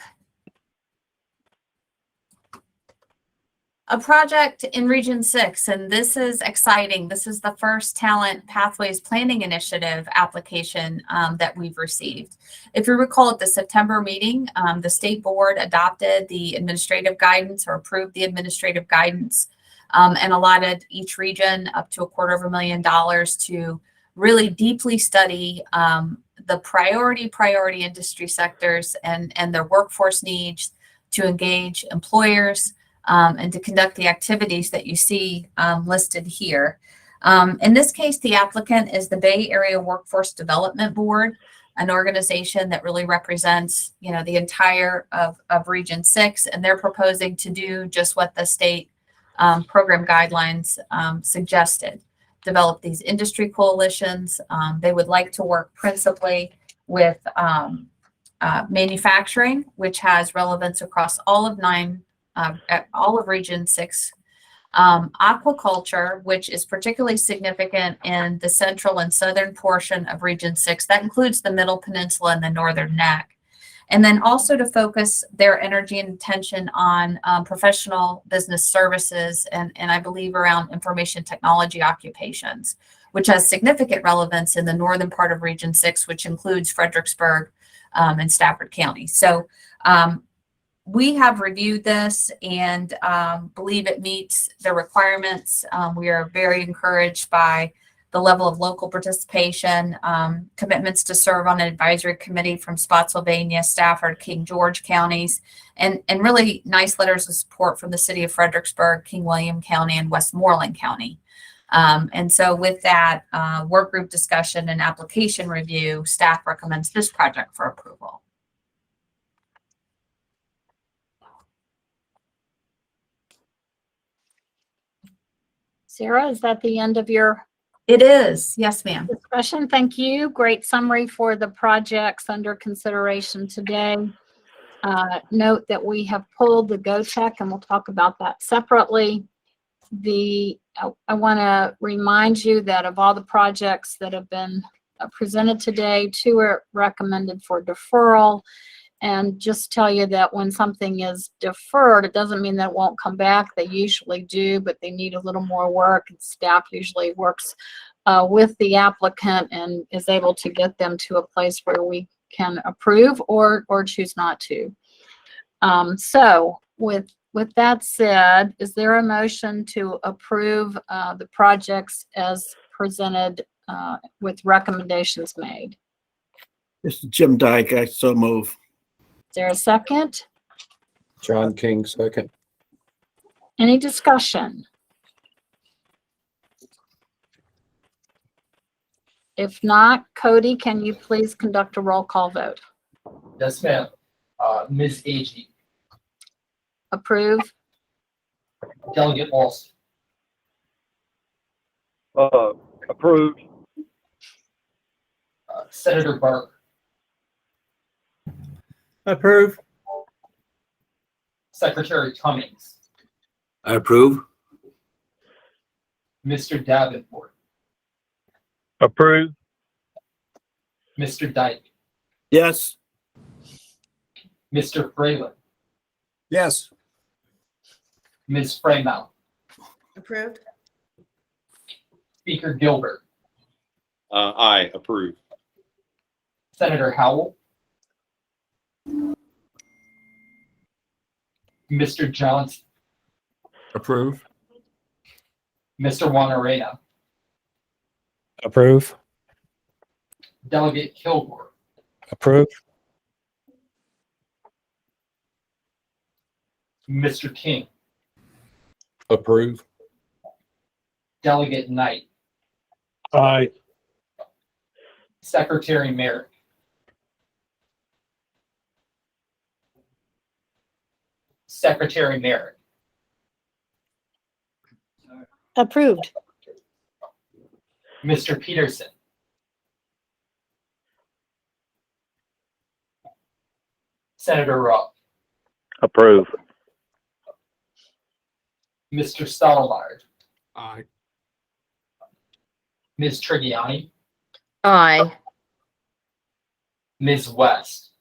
a project in Region 6, and this is exciting. This is the first Talent Pathways Planning Initiative application that we've received. If you recall, at the September meeting, the state board adopted the administrative guidance or approved the administrative guidance and allotted each region up to $250,000 to really deeply study the priority industry sectors and their workforce needs, to engage employers, and to conduct the activities that you see listed here. In this case, the applicant is the Bay Area Workforce Development Board, an organization that really represents, the entire of Region 6, and they're proposing to do just what the state program guidelines suggested: develop these industry coalitions. They would like to work principally with manufacturing, which has relevance across all of Region 6. Aquaculture, which is particularly significant in the central and southern portion of Region 6. That includes the Middle Peninsula and the Northern Neck. And then also to focus their energy and attention on professional business services and I believe around information technology occupations, which has significant relevance in the northern part of Region 6, which includes Fredericksburg and Stafford County. So we have reviewed this and believe it meets the requirements. We are very encouraged by the level of local participation, commitments to serve on an advisory committee from Spotsylvania, Stafford, King George counties, and really nice letters of support from the city of Fredericksburg, King William County, and Westmoreland County. And so with that work group discussion and application review, staff recommends this project for approval. Sarah, is that the end of your It is. Yes, ma'am. discussion? Thank you. Great summary for the projects under consideration today. Note that we have pulled the GoTech, and we'll talk about that separately. I want to remind you that of all the projects that have been presented today, 2 are recommended for deferral. And just tell you that when something is deferred, it doesn't mean that it won't come back. They usually do, but they need a little more work. And staff usually works with the applicant and is able to get them to a place where we can approve or choose not to. So with that said, is there a motion to approve the projects as presented with recommendations made? This is Jim Dyke. I so move. Is there a second? John King, second. Any discussion? If not, Cody, can you please conduct a roll call vote? Yes, ma'am. Ms. Agee, Approve? Delegate Olson, Approved. Senator Burke, Approve. Secretary Cummings, I approve. Mr. Davenport, Approved. Mr. Dyke, Yes. Mr. Fralin, Yes. Ms. Freymouth, Approved. Speaker Gilbert, Aye, approved. Senator Howell, Mr. Johnson, Approve. Mr. Juanarena, Approve. Delegate Kilgore, Approve. Mr. King, Approve. Delegate Knight, Aye. Secretary Merrick, Secretary Merrick, Approved. Mr. Peterson, Senator Rupp, Approved. Mr. Stottlemyre, Aye. Ms. Trigiani, Aye. Ms. West,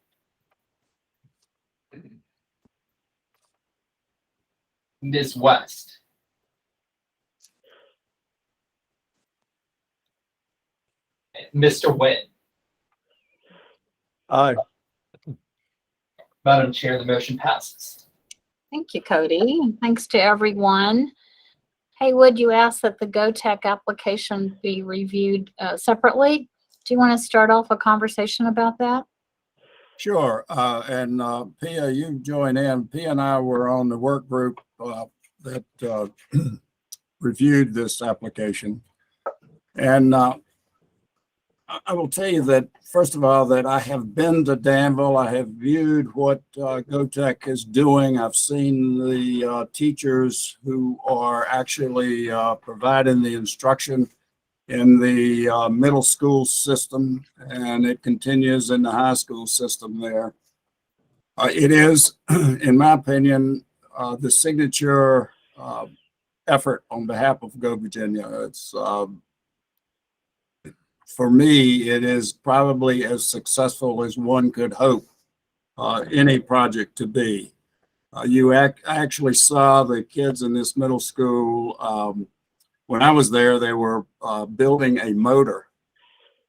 Ms. West, Mr. Nguyen. Aye. Madam Chair, the motion passes. Thank you, Cody. And thanks to everyone. Haywood, you asked that the GoTech application be reviewed separately. Do you want to start off a conversation about that? Sure. And Pia, you join in. Pia and I were on the work group that reviewed this application. And I will tell you that, first of all, that I have been to Danville. I have viewed what GoTech is doing. I've seen the teachers who are actually providing the instruction in the middle school system, and it continues in the high school system there. It is, in my opinion, the signature effort on behalf of Go Virginia. It's for me, it is probably as successful as one could hope any project to be. You actually saw the kids in this middle school. When I was there, they were building a motor.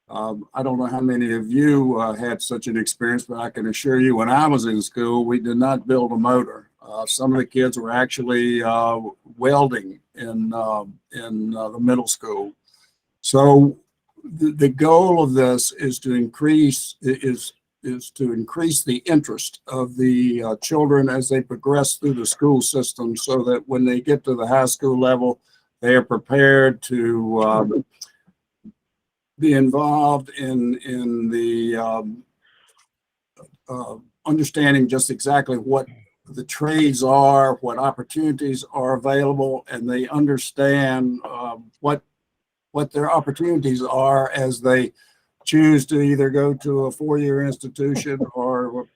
I don't know how many of you had such an experience, but I can assure you when I was in school, we did not build a motor. Some of the kids were actually welding in the middle school. So the goal of this is to increase the interest of the children as they progress through the school system, so that when they get to the high school level, they are prepared to be involved in the understanding just exactly what the trades are, what opportunities are available, and they understand what their opportunities are as they choose to either go to a four-year institution or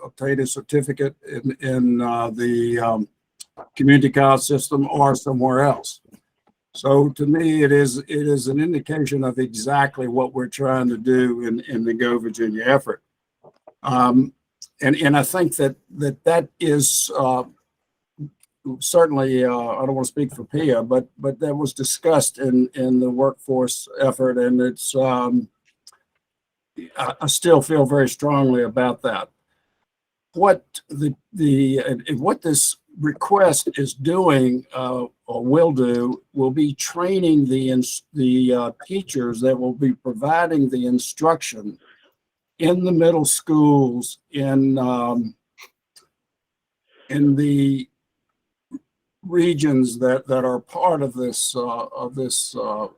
obtain a certificate in the community college system or somewhere else. So to me, it is an indication of exactly what we're trying to do in the Go Virginia effort. And I think that is certainly, I don't want to speak for Pia, but that was discussed in the workforce effort, and it's I still feel very strongly about that. What what this request is doing or will do will be training the teachers that will be providing the instruction in the middle schools in the regions that are part of this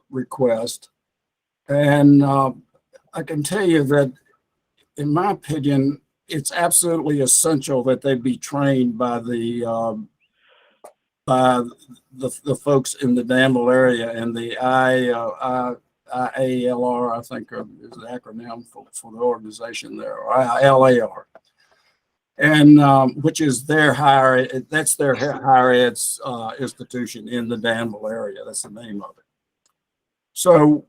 request. And I can tell you that, in my opinion, it's absolutely essential that they be trained by the folks in the Danville area, and the IALR, I think, is the acronym for the organization there, or ILAR. And which is their that's their higher ed institution in the Danville area. That's the name of it. So,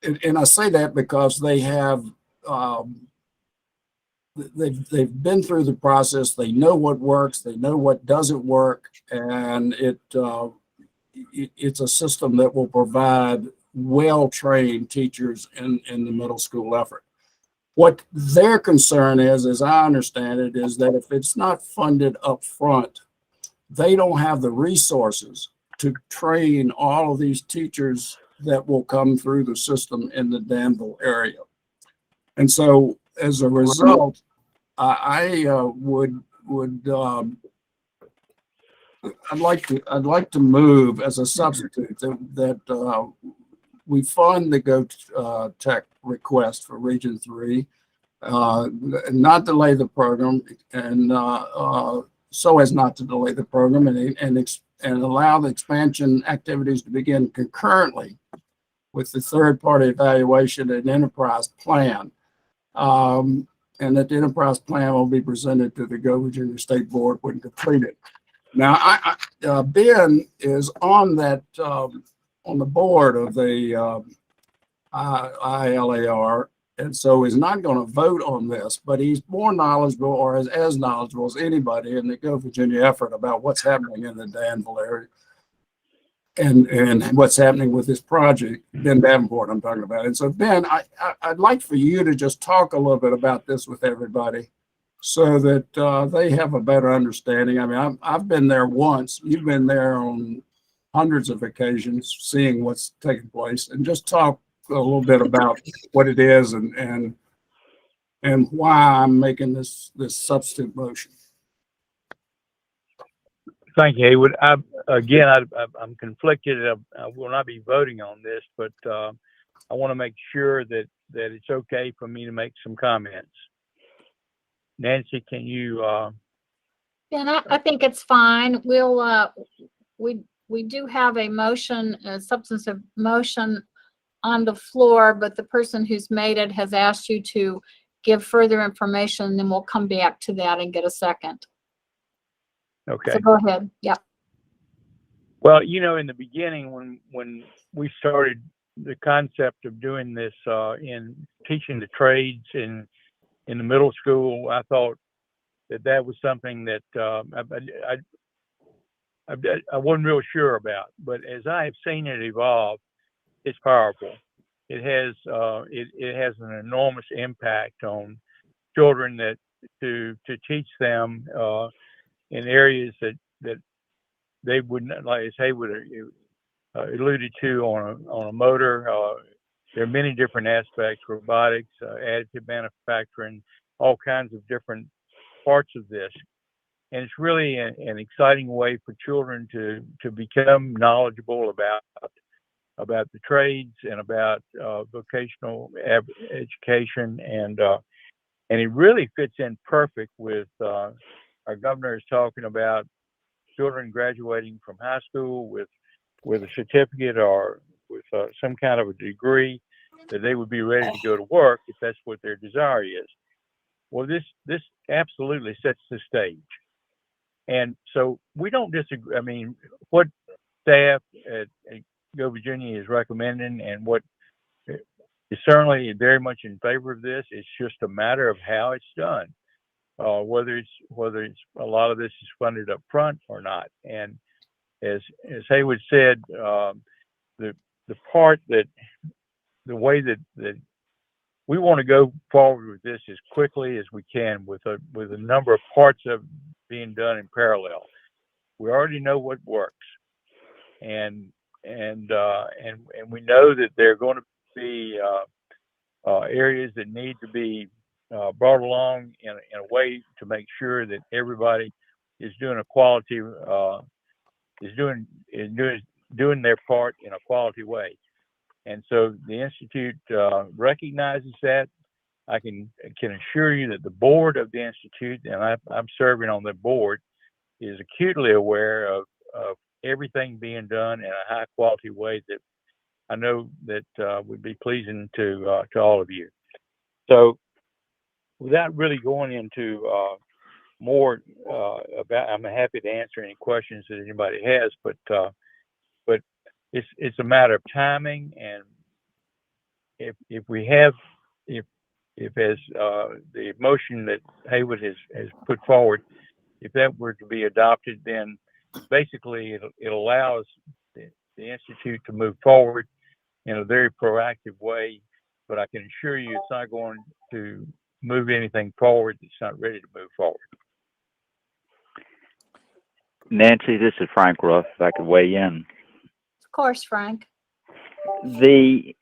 and I say that because they have they've been through the process. They know what works. They know what doesn't work, and it's a system that will provide well-trained teachers in the middle school effort. What their concern is, as I understand it, is that if it's not funded up front, they don't have the resources to train all of these teachers that will come through the system in the Danville area. And so as a result, I'd like to move as a substitute that we fund the GoTech request for Region 3, not delay the program, and so as not to delay the program, and allow the expansion activities to begin concurrently with the third-party evaluation and enterprise plan, and that the enterprise plan will be presented to the Go Virginia State Board when completed. Now, Ben is on that on the board of the ILAR, and so is not going to vote on this, but he's more knowledgeable, or as knowledgeable as anybody in the Go Virginia effort about what's happening in the Danville area and what's happening with this project. Ben Davenport, I'm talking about. And so, Ben, I'd like for you to just talk a little bit about this with everybody, so that they have a better understanding. I mean, I've been there once. You've been there on hundreds of occasions, seeing what's taking place, and just talk a little bit about what it is and why I'm making this substitute motion. Thank you, Haywood. I'm conflicted. I will not be voting on this, but I want to make sure that it's okay for me to make some comments. Nancy, can you? And I think it's fine. We'll, we do have a motion, a substantive motion on the floor, but the person who's made it has asked you to give further information, and then we'll come back to that and get a second. Okay. So go ahead. Yeah. Well, in the beginning, when we started the concept of doing this in teaching the trades in the middle school, I thought that was something that I wasn't real sure about. But as I have seen it evolve, it's powerful. It has an enormous impact on children that to teach them in areas that they wouldn't, like as Haywood alluded to, on a motor. There are many different aspects: robotics, additive manufacturing, all kinds of different parts of this. And it's really an exciting way for children to become knowledgeable about the trades and about vocational education, and it really fits in perfect with our governor is talking about children graduating from high school with a certificate or with some kind of a degree that they would be ready to go to work if that's what their desire is. Well, this absolutely sets the stage. And so we don't disagree. I mean, what staff at Go Virginia is recommending and what is certainly very much in favor of this. It's just a matter of how it's done, whether it's a lot of this is funded up front or not. And as Haywood said, the way that we want to go forward with this as quickly as we can with a number of parts of being done in parallel. We already know what works, and we know that there are going to be areas that need to be brought along in a way to make sure that everybody is doing a quality is doing their part in a quality way. And so the Institute recognizes that. I can assure you that the board of the Institute, and I'm serving on the board, is acutely aware of everything being done in a high quality way that I know that would be pleasing to all of you. So without really going into more about, I'm happy to answer any questions that anybody has, but it's a matter of timing, and if as the motion that Haywood has put forward, if that were to be adopted, then basically it allows the Institute to move forward in a very proactive way. But I can assure you it's not going to move anything forward that's not ready to move forward. Nancy, this is Frank Ruff. If I could weigh in. Of course, Frank. The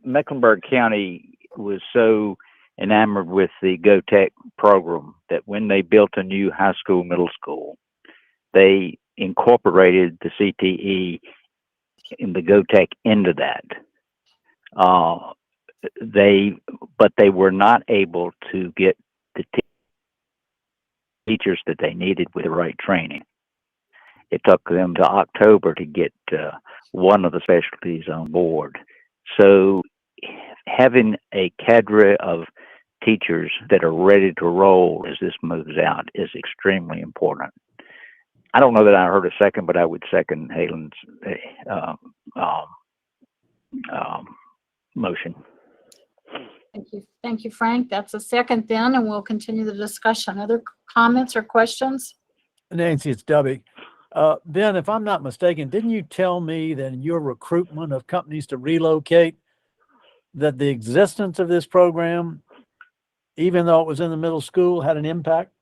Mecklenburg County was so enamored with the GoTech program that when they built a new high school, middle school, they incorporated the CTE in the GoTech into that. But they were not able to get the teachers that they needed with the right training. It took them to October to get one of the specialties on board. So having a cadre of teachers that are ready to roll as this moves out is extremely important. I don't know that I heard a second, but I would second Halen's motion. Thank you, Frank. That's a second then, and we'll continue the discussion. Other comments or questions? Nancy, it's Debbie. Ben, if I'm not mistaken, didn't you tell me that in your recruitment of companies to relocate, that the existence of this program, even though it was in the middle school, had an impact?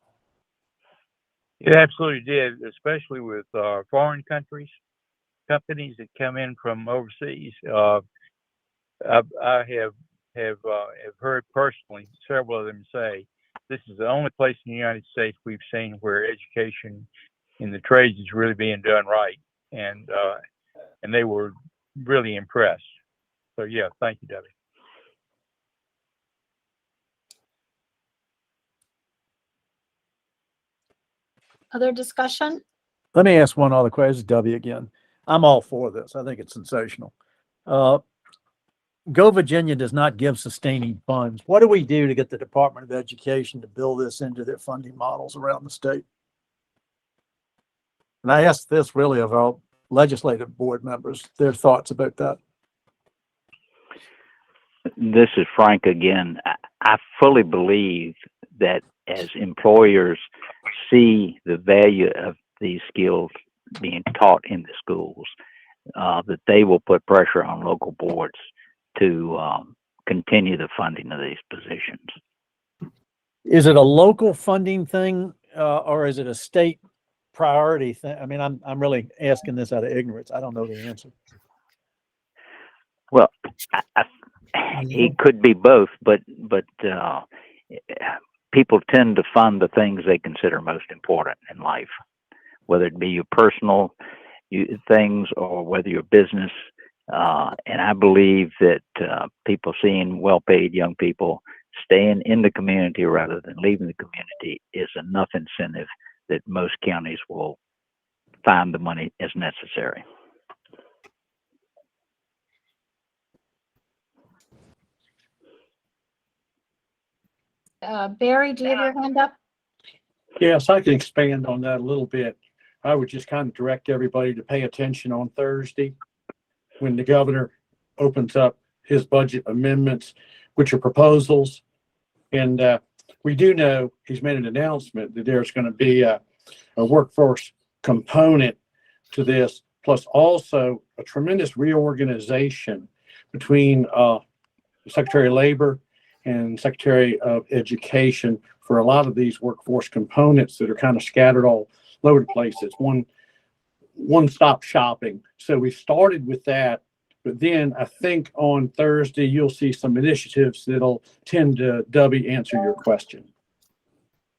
It absolutely did, especially with foreign countries. companies that come in from overseas. I have heard personally several of them say this is the only place in the United States we've seen where education in the trades is really being done right, and they were really impressed. So yeah, thank you, Debbie. Other discussion? Let me ask one other question. This is W again. I'm all for this. I think it's sensational. Go Virginia does not give sustaining funds. What do we do to get the Department of Education to build this into their funding models around the state? And I ask this really of our legislative board members, their thoughts about that. This is Frank again. I fully believe that as employers see the value of these skills being taught in the schools, that they will put pressure on local boards to continue the funding of these positions. Is it a local funding thing or is it a state priority thing? I mean, I'm really asking this out of ignorance. I don't know the answer. Well, it could be both, but people tend to fund the things they consider most important in life, whether it be your personal things or whether your business. And I believe that people seeing well-paid young people staying in the community rather than leaving the community is enough incentive that most counties will find the money as necessary. Barry, do you have your hand up? Yes, I can expand on that a little bit. I would just kind of direct everybody to pay attention on Thursday when the governor opens up his budget amendments, which are proposals. And we do know he's made an announcement that there's going to be a workforce component to this, plus also a tremendous reorganization between the Secretary of Labor and Secretary of Education for a lot of these workforce components that are kind of scattered all over the place. It's one-stop shopping. So we started with that, but then I think on Thursday you'll see some initiatives that'll tend to, Debbie, answer your question.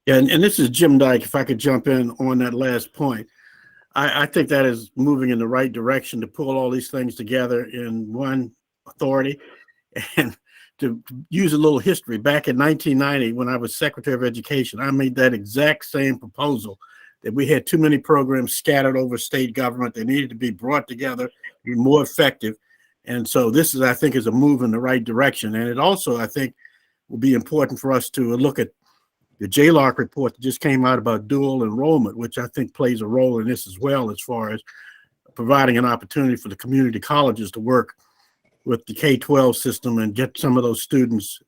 Yeah, and this is Jim Dyke. If I could jump in on that last point, I think that is moving in the right direction to pull all these things together in one authority. And to use a little history, back in 1990, when I was Secretary of Education, I made that exact same proposal, that we had too many programs scattered over state government. They needed to be brought together, be more effective. And so this is, I think, is a move in the right direction. And it also, I think, will be important for us to look at the JLARC report that just came out about dual enrollment, which I think plays a role in this as well, as far as providing an opportunity for the community colleges to work with the K-12 system and get some of those students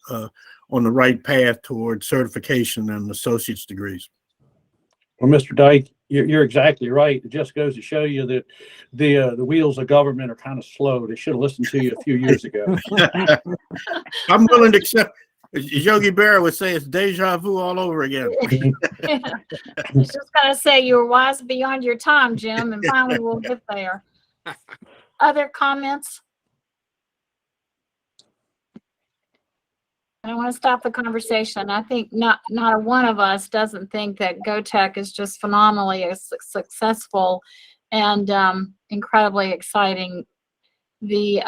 on the right path toward certification and associate's degrees. Well, Mr. Dyke, you're exactly right. It just goes to show you that the wheels of government are kind of slow. They should have listened to you a few years ago. I'm willing to accept. Yogi Berra would say it's deja vu all over again. I was just going to say you were wise beyond your time, Jim, and finally we'll get there. Other comments? I don't want to stop the conversation. I think not one of us doesn't think that GoTech is just phenomenally successful and incredibly exciting. The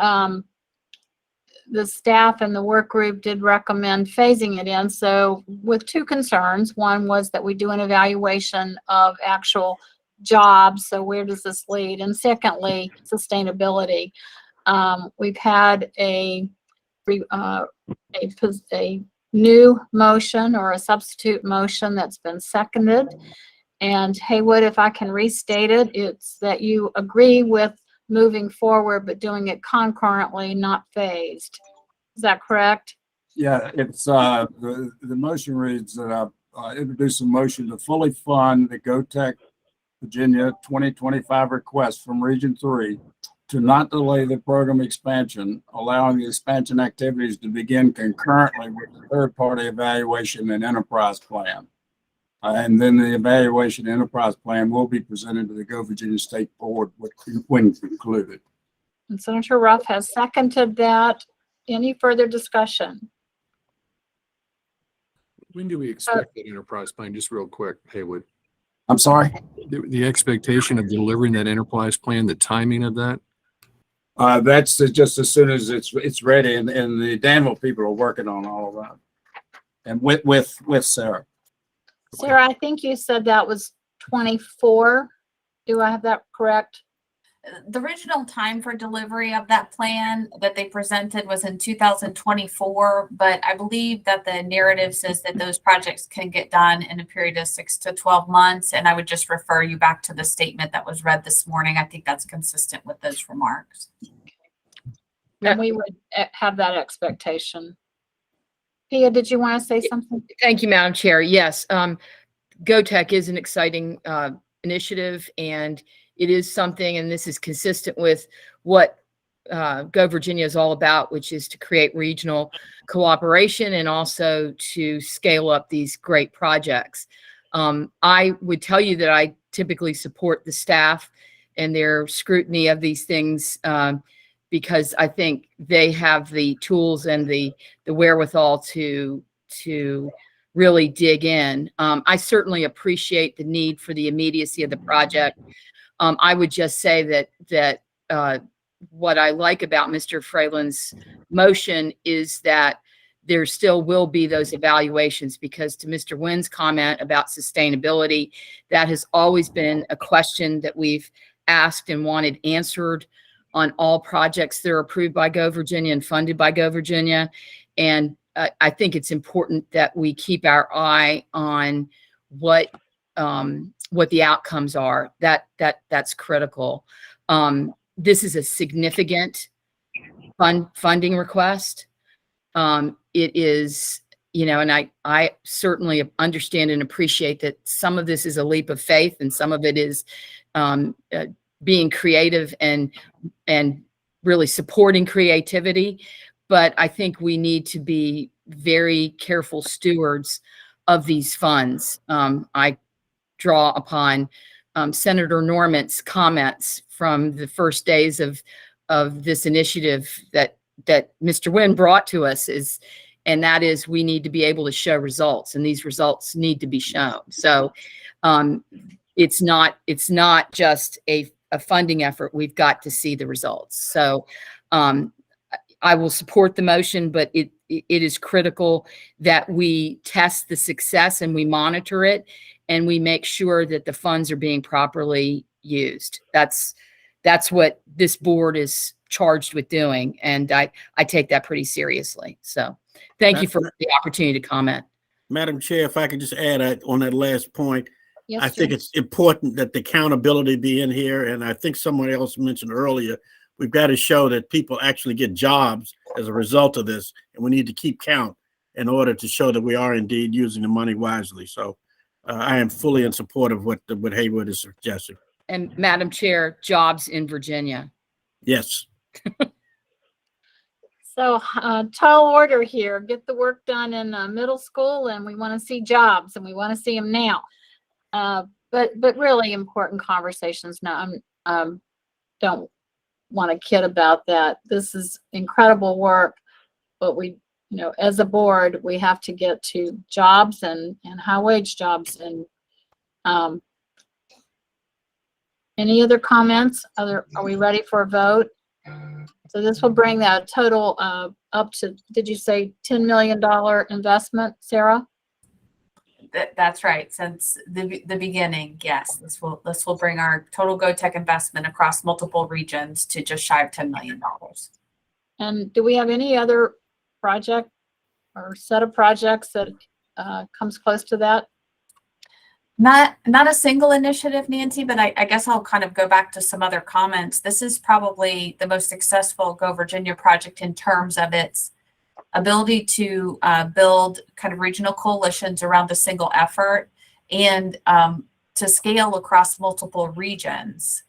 staff and the work group did recommend phasing it in. So with two concerns, one was that we do an evaluation of actual jobs. So where does this lead? And secondly, sustainability. We've had a new motion or a substitute motion that's been seconded. And Haywood, if I can restate it, it's that you agree with moving forward, but doing it concurrently, not phased. Is that correct? Yeah, it's the motion reads that I introduce a motion to fully fund the GoTech Virginia 2025 request from Region 3 to not delay the program expansion, allowing the expansion activities to begin concurrently with the third-party evaluation and enterprise plan. And then the evaluation enterprise plan will be presented to the Go Virginia State Board when concluded. And Senator Ruff has seconded that. Any further discussion? When do we expect that enterprise plan? Just real quick, Haywood. I'm sorry? The expectation of delivering that enterprise plan, the timing of that? That's just as soon as it's ready, and the Danville people are working on all of that. And with Sarah. Sarah, I think you said that was 24. Do I have that correct? The original time for delivery of that plan that they presented was in 2024, but I believe that the narrative says that those projects can get done in a period of 6 to 12 months. And I would just refer you back to the statement that was read this morning. I think that's consistent with those remarks. And we would have that expectation. Pia, did you want to say something? Thank you, Madam Chair. Yes, GoTech is an exciting initiative, and it is something, and this is consistent with what Go Virginia is all about, which is to create regional cooperation and also to scale up these great projects. I would tell you that I typically support the staff and their scrutiny of these things because I think they have the tools and the wherewithal to really dig in. I certainly appreciate the need for the immediacy of the project. I would just say that what I like about Mr. Freyland's motion is that there still will be those evaluations, because to Mr. Wynn's comment about sustainability, that has always been a question that we've asked and wanted answered on all projects that are approved by Go Virginia and funded by Go Virginia. And I think it's important that we keep our eye on what the outcomes are. That's critical. This is a significant funding request. It is, and I certainly understand and appreciate that some of this is a leap of faith and some of it is being creative and really supporting creativity. But I think we need to be very careful stewards of these funds. I draw upon Senator Norman's comments from the first days of this initiative that Mr. Wynn brought to us, and that is we need to be able to show results, and these results need to be shown. So it's not just a funding effort. We've got to see the results. So I will support the motion, but it is critical that we test the success and we monitor it and we make sure that the funds are being properly used. That's what this board is charged with doing. And I take that pretty seriously. So thank you for the opportunity to comment. Madam Chair, if I could just add on that last point, Yes, I think it's important that the accountability be in here. And I think someone else mentioned earlier, we've got to show that people actually get jobs as a result of this. And we need to keep count in order to show that we are indeed using the money wisely. So I am fully in support of what Haywood is suggesting. And Madam Chair, jobs in Virginia. Yes. So tall order here. Get the work done in middle school, and we want to see jobs, and we want to see them now. But really important conversations now. Don't want to kid about that. This is incredible work, but we, as a board, we have to get to jobs and high wage jobs. And any other comments? Are we ready for a vote? So this will bring that total up to, did you say $10 million investment, Sarah? That's right. Since the beginning, yes, this will bring our total GoTech investment across multiple regions to just shy of $10 million. And do we have any other project or set of projects that comes close to that? Not a single initiative, Nancy, but I guess I'll kind of go back to some other comments. This is probably the most successful Go Virginia project in terms of its ability to build kind of regional coalitions around a single effort and to scale across multiple regions.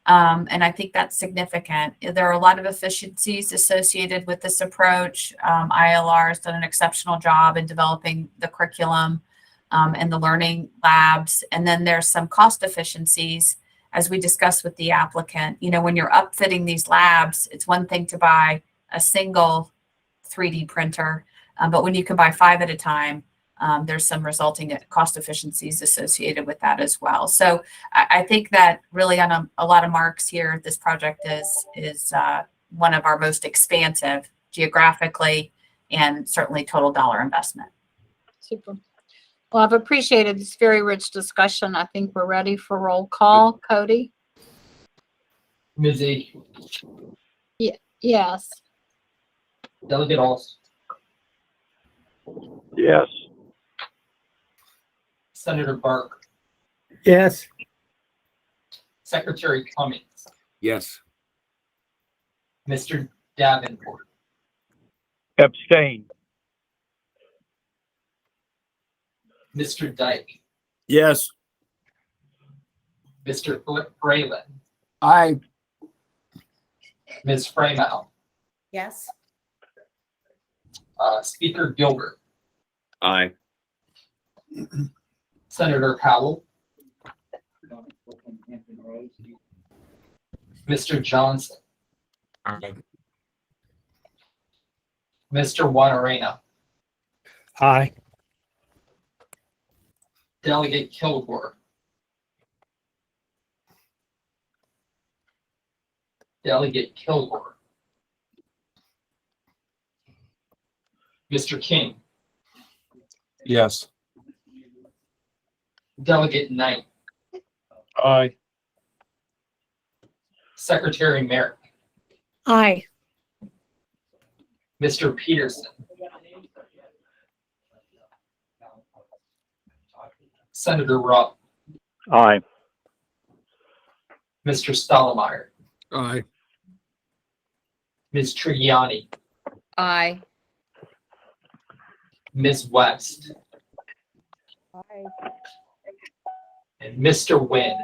And I think that's significant. There are a lot of efficiencies associated with this approach. ILR has done an exceptional job in developing the curriculum. and the learning labs. And then there's some cost efficiencies, as we discussed with the applicant. You know, when you're upfitting these labs, it's one thing to buy a single 3D printer, but when you can buy 5 at a time, there's some resulting cost efficiencies associated with that as well. So I think that really on a lot of marks here, this project is one of our most expansive geographically and certainly total dollar investment. Super. Well, I've appreciated this very rich discussion. I think we're ready for roll call. Cody? Ms. A, Yes. Delegate Alls, Yes. Senator Burke, Yes. Secretary Cummings, Yes. Mr. Davenport, Abstain. Mr. Dyke, Yes. Mr. Braylon, Aye. Ms. Freymouth, Yes. Speaker Gilbert, Aye. Senator Howell, Mr. Johnson, Aye. Mr. Juanarena, Aye. Delegate Kilgore, Delegate Kilgore, Mr. King, Yes. Delegate Knight, Aye. Secretary Merrick, Aye. Mr. Peterson, Senator Rupp, Aye. Mr. Stottlemyre, Aye. Ms. Trigiani, Aye. Ms. West, and Mr. Wynn.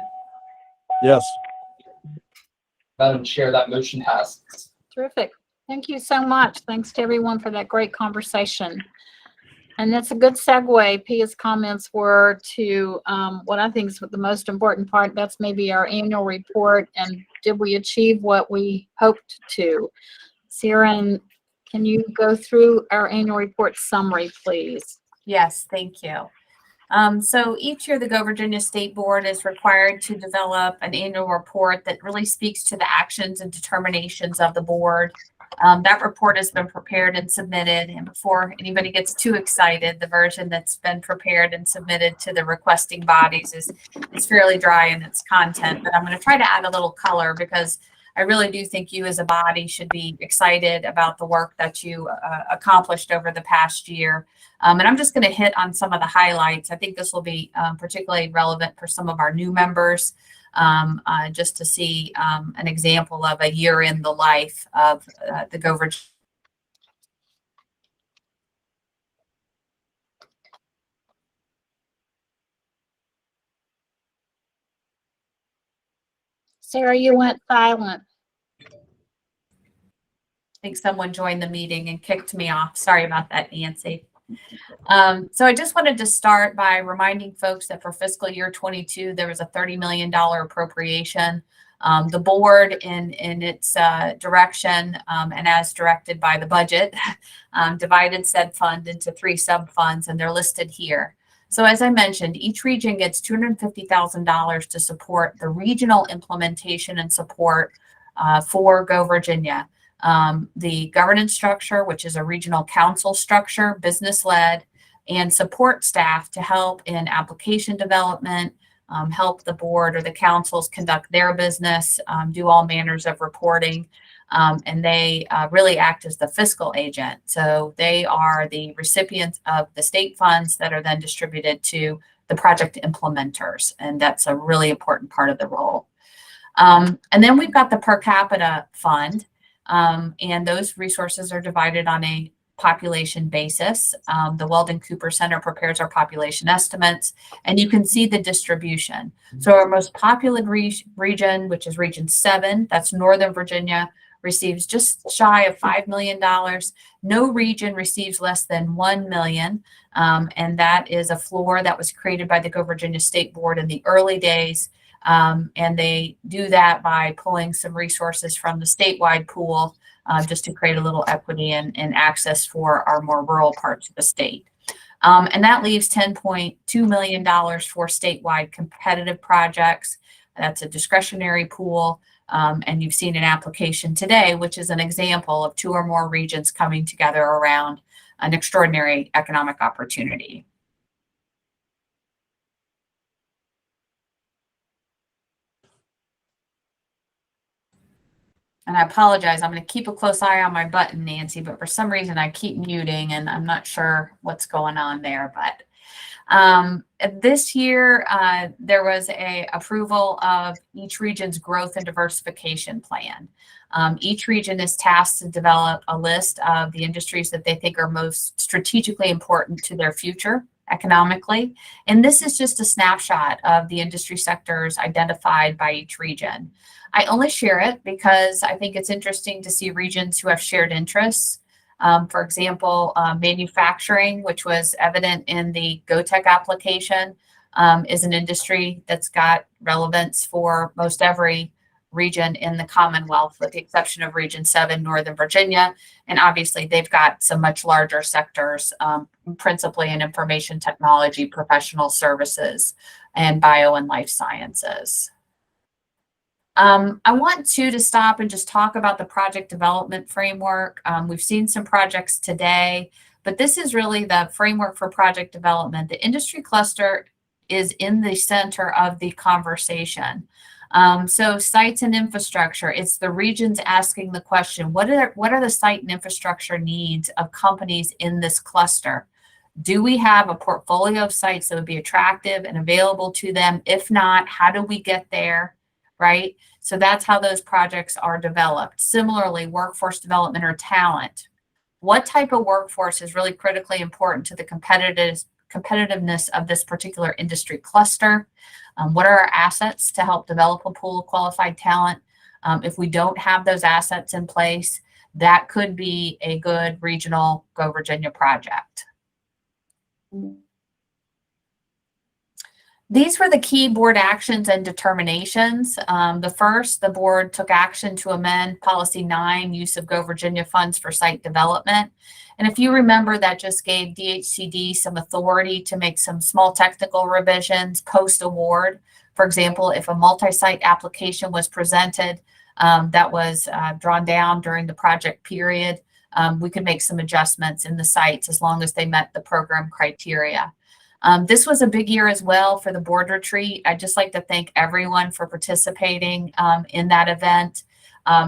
Yes. Madam Chair, that motion passes. Terrific. Thank you so much. Thanks to everyone for that great conversation. And that's a good segue. Pia's comments were to what I think is the most important part. That's maybe our annual report and did we achieve what we hoped to? Sarah, can you go through our annual report summary, please? Yes, thank you. So each year, the Go Virginia State Board is required to develop an annual report that really speaks to the actions and determinations of the board. That report has been prepared and submitted. And before anybody gets too excited, the version that's been prepared and submitted to the requesting bodies is fairly dry in its content. But I'm going to try to add a little color because I really do think you as a body should be excited about the work that you accomplished over the past year. And I'm just going to hit on some of the highlights. I think this will be particularly relevant for some of our new members, just to see an example of a year in the life of the Go Virginia. Sarah, you went silent. I think someone joined the meeting and kicked me off. Sorry about that, Nancy. So I just wanted to start by reminding folks that for fiscal year 22, there was a $30 million appropriation. The board in its direction and as directed by the budget divided said fund into 3 sub-funds, and they're listed here. So as I mentioned, each region gets $250,000 to support the regional implementation and support for Go Virginia. The governance structure, which is a regional council structure, business-led, and support staff to help in application development, help the board or the councils conduct their business, do all manners of reporting, and they really act as the fiscal agent. So they are the recipients of the state funds that are then distributed to the project implementers, and that's a really important part of the role. And then we've got the per capita fund. And those resources are divided on a population basis. The Weldon Cooper Center prepares our population estimates, and you can see the distribution. So our most populated region, which is Region 7, that's Northern Virginia, receives just shy of $5 million. No region receives less than $1 million. And that is a floor that was created by the Go Virginia State Board in the early days. And they do that by pulling some resources from the statewide pool just to create a little equity and access for our more rural parts of the state. And that leaves $10.2 million for statewide competitive projects. That's a discretionary pool. And you've seen an application today, which is an example of 2 or more regions coming together around an extraordinary economic opportunity. And I apologize, I'm going to keep a close eye on my button, Nancy, but for some reason I keep muting and I'm not sure what's going on there. But this year, there was a approval of each region's growth and diversification plan. Each region is tasked to develop a list of the industries that they think are most strategically important to their future economically. And this is just a snapshot of the industry sectors identified by each region. I only share it because I think it's interesting to see regions who have shared interests. For example, manufacturing, which was evident in the GOTEC application, is an industry that's got relevance for most every region in the Commonwealth, with the exception of Region 7, Northern Virginia. And obviously, they've got some much larger sectors, principally in information technology, professional services, and bio and life sciences. I want to stop and just talk about the project development framework. We've seen some projects today, but this is really the framework for project development. The industry cluster is in the center of the conversation. So sites and infrastructure, it's the regions asking the question, what are the site and infrastructure needs of companies in this cluster? Do we have a portfolio of sites that would be attractive and available to them? If not, how do we get there? Right? So that's how those projects are developed. Similarly, workforce development or talent. What type of workforce is really critically important to the competitiveness of this particular industry cluster? What are our assets to help develop a pool of qualified talent? If we don't have those assets in place, that could be a good regional Go Virginia project. These were the key board actions and determinations. The first, the board took action to amend Policy 9, use of Go Virginia funds for site development. And if you remember, that just gave DHCD some authority to make some small technical revisions post-award. For example, if a multi-site application was presented that was drawn down during the project period, we could make some adjustments in the sites as long as they met the program criteria. This was a big year as well for the board retreat. I'd just like to thank everyone for participating in that event.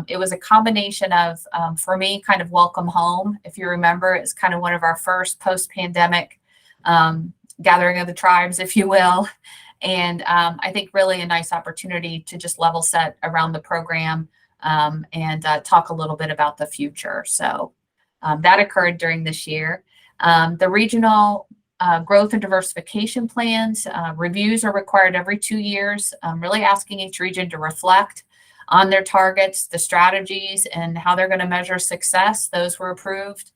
It was a combination of, for me, kind of welcome home. If you remember, it's kind of one of our first post-pandemic gathering of the tribes, if you will. And I think really a nice opportunity to just level set around the program and talk a little bit about the future. So that occurred during this year. The regional growth and diversification plans, reviews are required every 2 years, really asking each region to reflect on their targets, the strategies, and how they're going to measure success. Those were approved.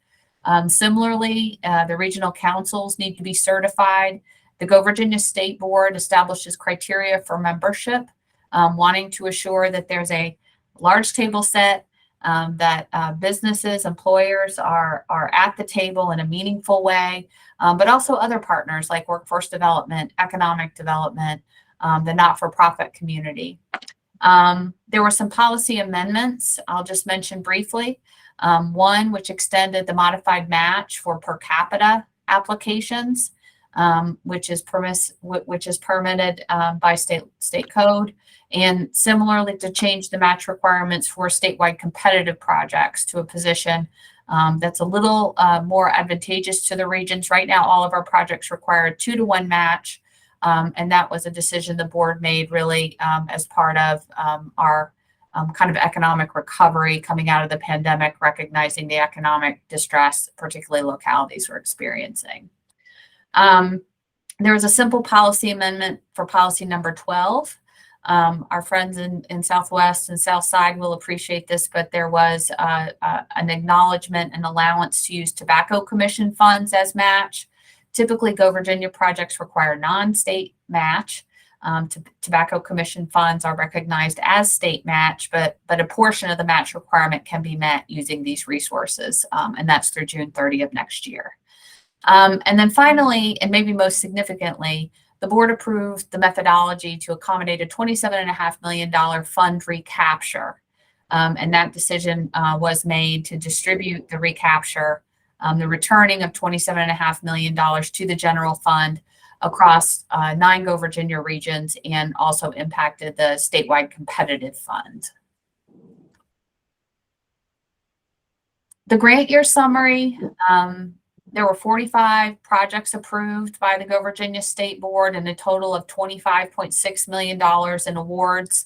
Similarly, the regional councils need to be certified. The Go Virginia State Board establishes criteria for membership, wanting to assure that there's a large table set, that businesses, employers are at the table in a meaningful way, but also other partners like workforce development, economic development, the not-for-profit community. There were some policy amendments I'll just mention briefly. One which extended the modified match for per capita applications, which is permitted by state code, and similarly to change the match requirements for statewide competitive projects to a position that's a little more advantageous to the regions. Right now, all of our projects require a 2-to-1 match, and that was a decision the board made really as part of our kind of economic recovery coming out of the pandemic, recognizing the economic distress, particularly localities were experiencing. There was a simple policy amendment for policy number 12. Our friends in Southwest and South Side will appreciate this, but there was an acknowledgement and allowance to use tobacco commission funds as match. Typically, Go Virginia projects require non-state match. Tobacco commission funds are recognized as state match, but a portion of the match requirement can be met using these resources, and that's through June 30 of next year. And then finally, and maybe most significantly, the board approved the methodology to accommodate a $27.5 million fund recapture. And that decision was made to distribute the recapture, the returning of $27.5 million to the general fund across 9 Go Virginia regions, and also impacted the statewide competitive fund. The grant year summary, there were 45 projects approved by the Go Virginia State Board and a total of $25.6 million in awards.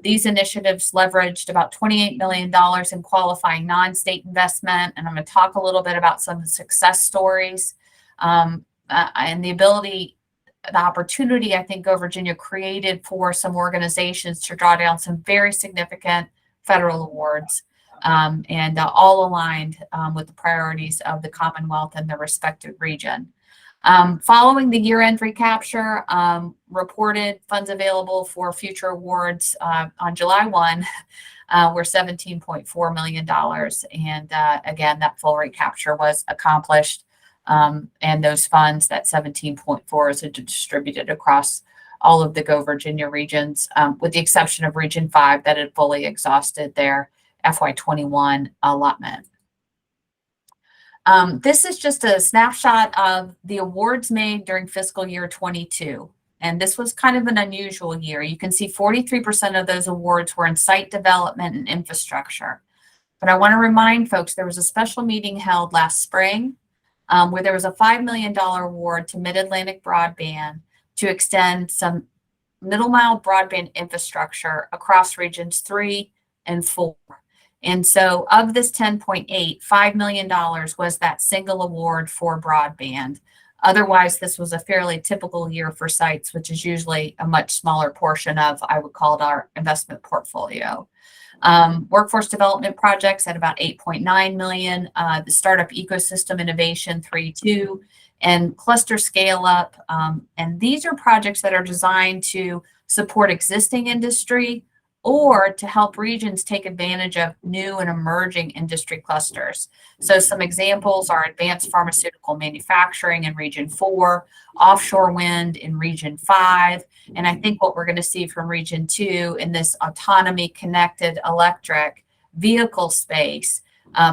These initiatives leveraged about $28 million in qualifying non-state investment. And I'm going to talk a little bit about some of the success stories and the opportunity I think Go Virginia created for some organizations to draw down some very significant federal awards. And all aligned with the priorities of the Commonwealth and the respective region. Following the year-end recapture, reported funds available for future awards on July 1 were $17.4 million. And again, that full recapture was accomplished. And those funds, that 17.4, is distributed across all of the Go Virginia regions, with the exception of Region 5 that had fully exhausted their FY21 allotment. This is just a snapshot of the awards made during fiscal year 22. And this was kind of an unusual year. You can see 43% of those awards were in site development and infrastructure. But I want to remind folks, there was a special meeting held last spring where there was a $5 million award to Mid-Atlantic Broadband to extend some middle mile broadband infrastructure across regions 3 and 4. And so of this 10.8, $5 million was that single award for broadband. Otherwise, this was a fairly typical year for sites, which is usually a much smaller portion of, I would call it, our investment portfolio. Workforce development projects at about 8.9 million, the startup ecosystem innovation 3.2, and cluster scale up. And these are projects that are designed to support existing industry or to help regions take advantage of new and emerging industry clusters. So some examples are advanced pharmaceutical manufacturing in Region 4, offshore wind in Region 5, and I think what we're going to see from Region 2 in this autonomy connected electric vehicle space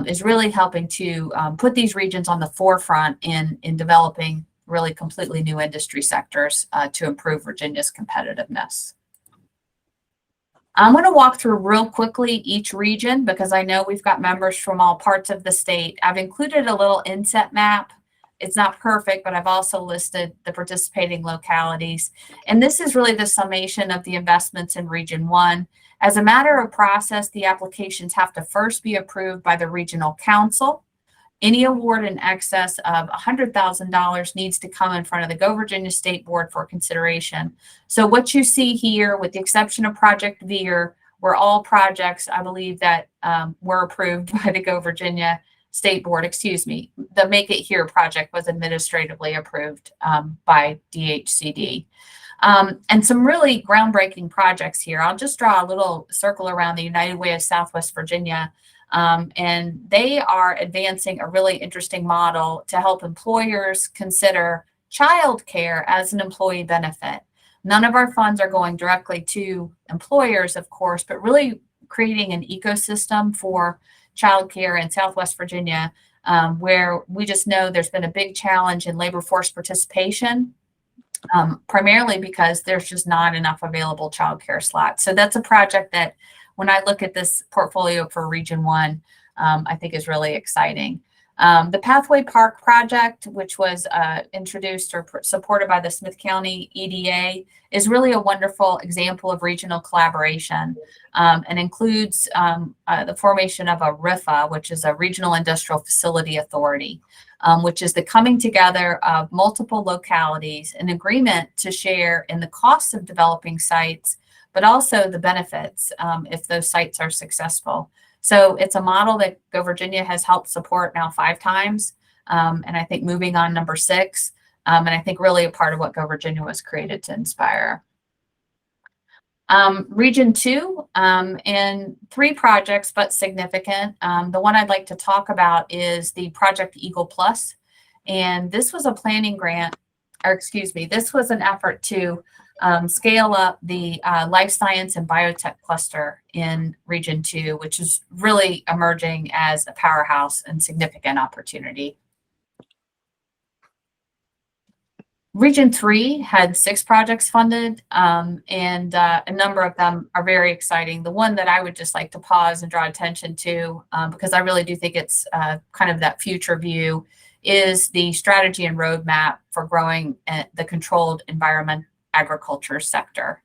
is really helping to put these regions on the forefront in developing really completely new industry sectors to improve Virginia's competitiveness. I'm going to walk through real quickly each region because I know we've got members from all parts of the state. I've included a little inset map. It's not perfect, but I've also listed the participating localities. And this is really the summation of the investments in Region 1. As a matter of process, the applications have to first be approved by the regional council. Any award in excess of $100,000 needs to come in front of the Go Virginia State Board for consideration. So what you see here, with the exception of Project VEER, were all projects, I believe, that were approved by the Go Virginia State Board. Excuse me, the Make It Here project was administratively approved by DHCD. And some really groundbreaking projects here. I'll just draw a little circle around the United Way of Southwest Virginia. And they are advancing a really interesting model to help employers consider childcare as an employee benefit. None of our funds are going directly to employers, of course, but really creating an ecosystem for childcare in Southwest Virginia, where we just know there's been a big challenge in labor force participation, primarily because there's just not enough available childcare slots. So that's a project that, when I look at this portfolio for Region 1, I think is really exciting. The Pathway Park project, which was introduced or supported by the Smith County EDA, is really a wonderful example of regional collaboration and includes the formation of a RIFA, which is a Regional Industrial Facility Authority, which is the coming together of multiple localities in agreement to share in the costs of developing sites, but also the benefits if those sites are successful. So it's a model that Go Virginia has helped support now 5 times. And I think moving on number 6. And I think really a part of what Go Virginia was created to inspire. Region 2, and 3 projects, but significant. The one I'd like to talk about is the Project Eagle Plus. And this was a planning grant, or excuse me, this was an effort to scale up the life science and biotech cluster in Region 2, which is really emerging as a powerhouse and significant opportunity. Region 3 had 6 projects funded, and a number of them are very exciting. The one that I would just like to pause and draw attention to, because I really do think it's kind of that future view, is the strategy and roadmap for growing the controlled environment agriculture sector.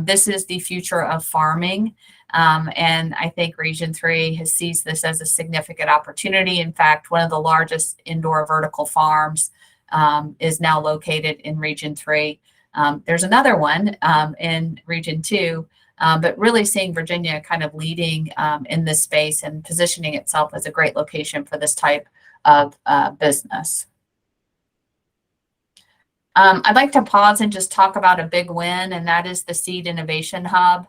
This is the future of farming, and I think Region 3 has seized this as a significant opportunity. In fact, one of the largest indoor vertical farms is now located in Region 3. There's another one in Region 2, but really seeing Virginia kind of leading in this space and positioning itself as a great location for this type of business. I'd like to pause and just talk about a big win, and that is the Seed Innovation Hub.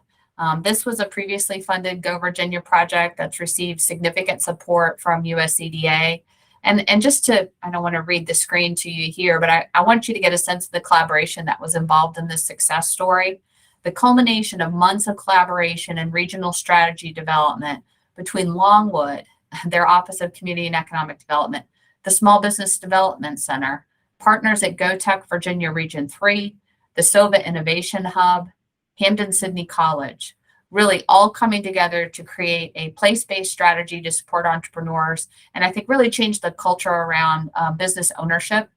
This was a previously funded Go Virginia project that's received significant support from USCDA. And just to, I don't want to read the screen to you here, but I want you to get a sense of the collaboration that was involved in this success story. The culmination of months of collaboration and regional strategy development between Longwood, their Office of Community and Economic Development, the Small Business Development Center, partners at GoTech Virginia Region 3, the SOVA Innovation Hub, Hampden-Sydney College, really all coming together to create a place-based strategy to support entrepreneurs, and I think really change the culture around business ownership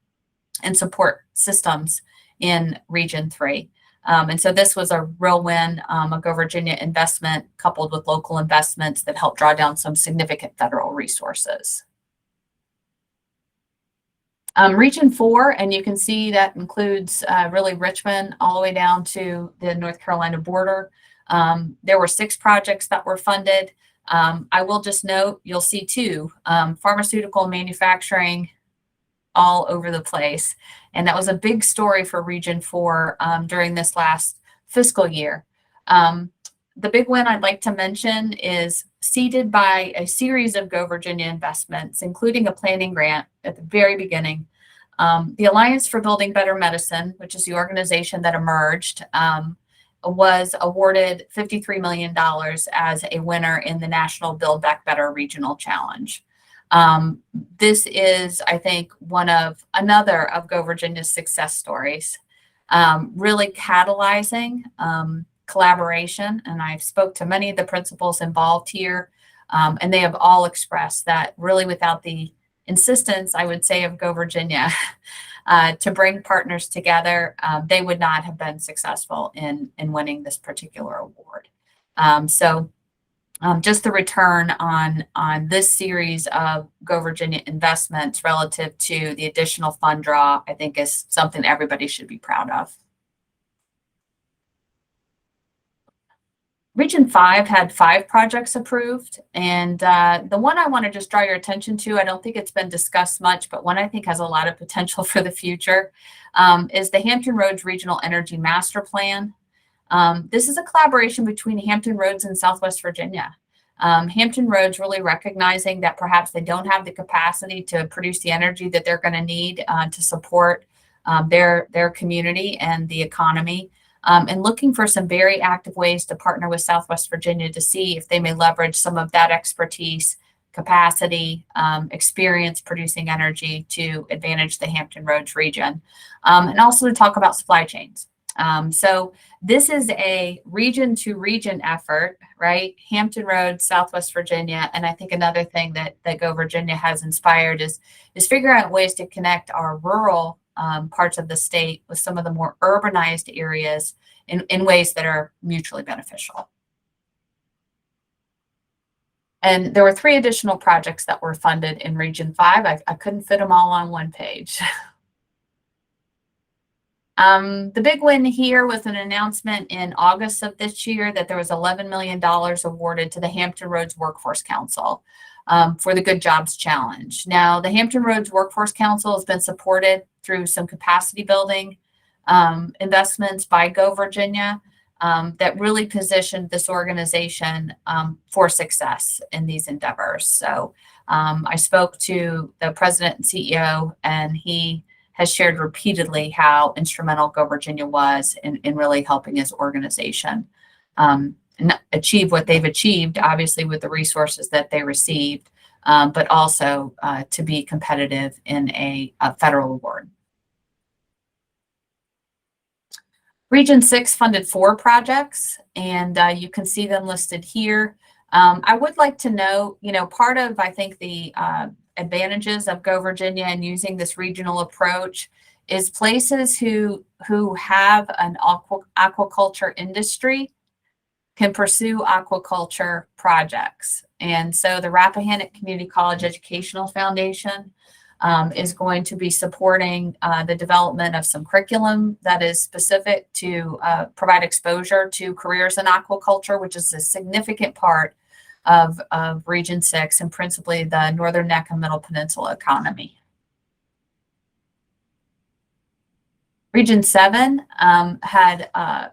and support systems in Region 3. And so this was a real win, a Go Virginia investment coupled with local investments that helped draw down some significant federal resources. Region 4, and you can see that includes really Richmond all the way down to the North Carolina border. There were 6 projects that were funded. I will just note, you'll see 2, pharmaceutical manufacturing all over the place. And that was a big story for Region 4 during this last fiscal year. The big win I'd like to mention is seeded by a series of Go Virginia investments, including a planning grant at the very beginning. The Alliance for Building Better Medicine, which is the organization that emerged, was awarded $53 million as a winner in the National Build Back Better Regional Challenge. This is, I think, another of Go Virginia's success stories, really catalyzing collaboration. And I've spoke to many of the principals involved here, and they have all expressed that really without the insistence, I would say, of Go Virginia to bring partners together, they would not have been successful in winning this particular award. Just the return on this series of Go Virginia investments relative to the additional fund draw, I think is something everybody should be proud of. Region 5 had 5 projects approved, and the one I want to just draw your attention to, I don't think it's been discussed much, but one I think has a lot of potential for the future, is the Hampton Roads Regional Energy Master Plan. This is a collaboration between Hampton Roads and Southwest Virginia. Hampton Roads really recognizing that perhaps they don't have the capacity to produce the energy that they're going to need to support their community and the economy. And looking for some very active ways to partner with Southwest Virginia to see if they may leverage some of that expertise, capacity, experience producing energy to advantage the Hampton Roads region, and also to talk about supply chains. So this is a region to region effort, right? Hampton Roads, Southwest Virginia. And I think another thing that Go Virginia has inspired is figuring out ways to connect our rural parts of the state with some of the more urbanized areas in ways that are mutually beneficial. And there were 3 additional projects that were funded in Region 5. I couldn't fit them all on one page. The big win here was an announcement in August of this year that there was $11 million awarded to the Hampton Roads Workforce Council for the Good Jobs Challenge. Now, the Hampton Roads Workforce Council has been supported through some capacity building investments by Go Virginia that really positioned this organization for success in these endeavors. So I spoke to the president and CEO, and he has shared repeatedly how instrumental Go Virginia was in really helping his organization achieve what they've achieved, obviously with the resources that they received, but also to be competitive in a federal award. Region 6 funded 4 projects, and you can see them listed here. I would like to note, part of, I think, the advantages of Go Virginia and using this regional approach is places who have an aquaculture industry can pursue aquaculture projects. And so the Rappahannock Community College Educational Foundation is going to be supporting the development of some curriculum that is specific to provide exposure to careers in aquaculture, which is a significant part of Region 6 and principally the Northern Neck and Middle Peninsula economy. Region 7 had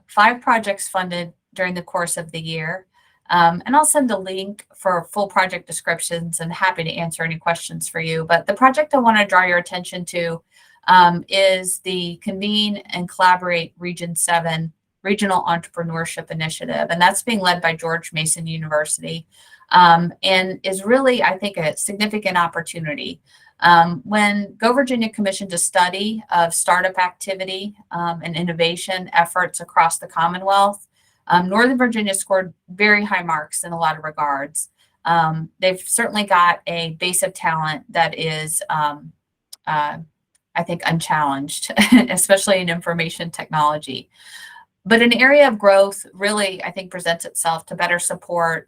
5 projects funded during the course of the year. And I'll send a link for full project descriptions and happy to answer any questions for you. But the project I want to draw your attention to is the Convene and Collaborate Region 7 Regional Entrepreneurship Initiative. And that's being led by George Mason University and is really, I think, a significant opportunity. When Go Virginia commissioned a study of startup activity and innovation efforts across the Commonwealth, Northern Virginia scored very high marks in a lot of regards. They've certainly got a base of talent that is, I think, unchallenged, especially in information technology. But an area of growth really, I think, presents itself to better support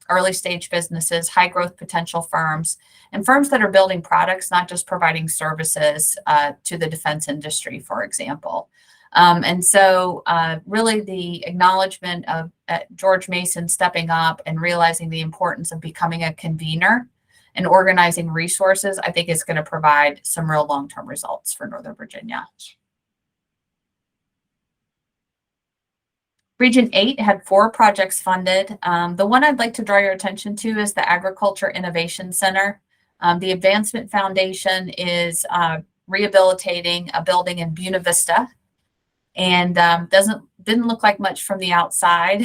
early stage businesses, high growth potential firms, and firms that are building products, not just providing services to the defense industry, for example. And so really the acknowledgement of George Mason stepping up and realizing the importance of becoming a convener and organizing resources, I think is going to provide some real long-term results for Northern Virginia. Region 8 had 4 projects funded. The one I'd like to draw your attention to is the Agriculture Innovation Center. The Advancement Foundation is rehabilitating a building in Buena Vista, and didn't look like much from the outside,